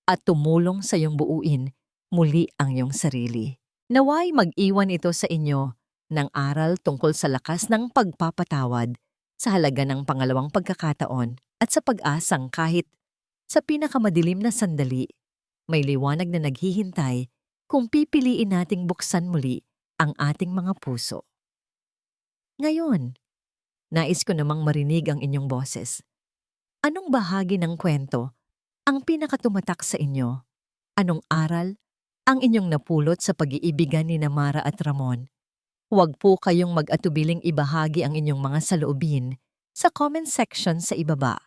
at tumulong sa iyong buuin muli ang iyong sarili. Naway mag-iwan ito sa inyo ng aral tungkol sa lakas ng pagpapatawad, sa halaga ng pangalawang pagkakataon, at sa pag-asang kahit sa pinakamadilim na sandali, may liwanag na naghihintay kung pipiliin nating buksan muli ang ating mga puso. Ngayon, nais ko namang marinig ang inyong boses. Anong bahagi ng kwento ang pinakatumatak sa inyo? Anong aral ang inyong napulot sa pag-iibigan ni Mara at Ramon? Huwag po kayong mag-atubiling ibahagi ang inyong mga saloobin sa comment section sa ibaba.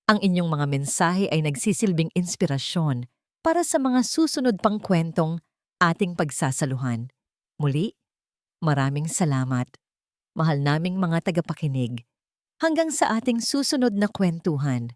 Ang inyong mga mensahe ay nagsisilbing inspirasyon para sa mga susunod pang kwentong ating pagsasaluhan. Muli, maraming salamat. Mahal naming mga tagapakinig. Hanggang sa ating susunod na kwentuhan.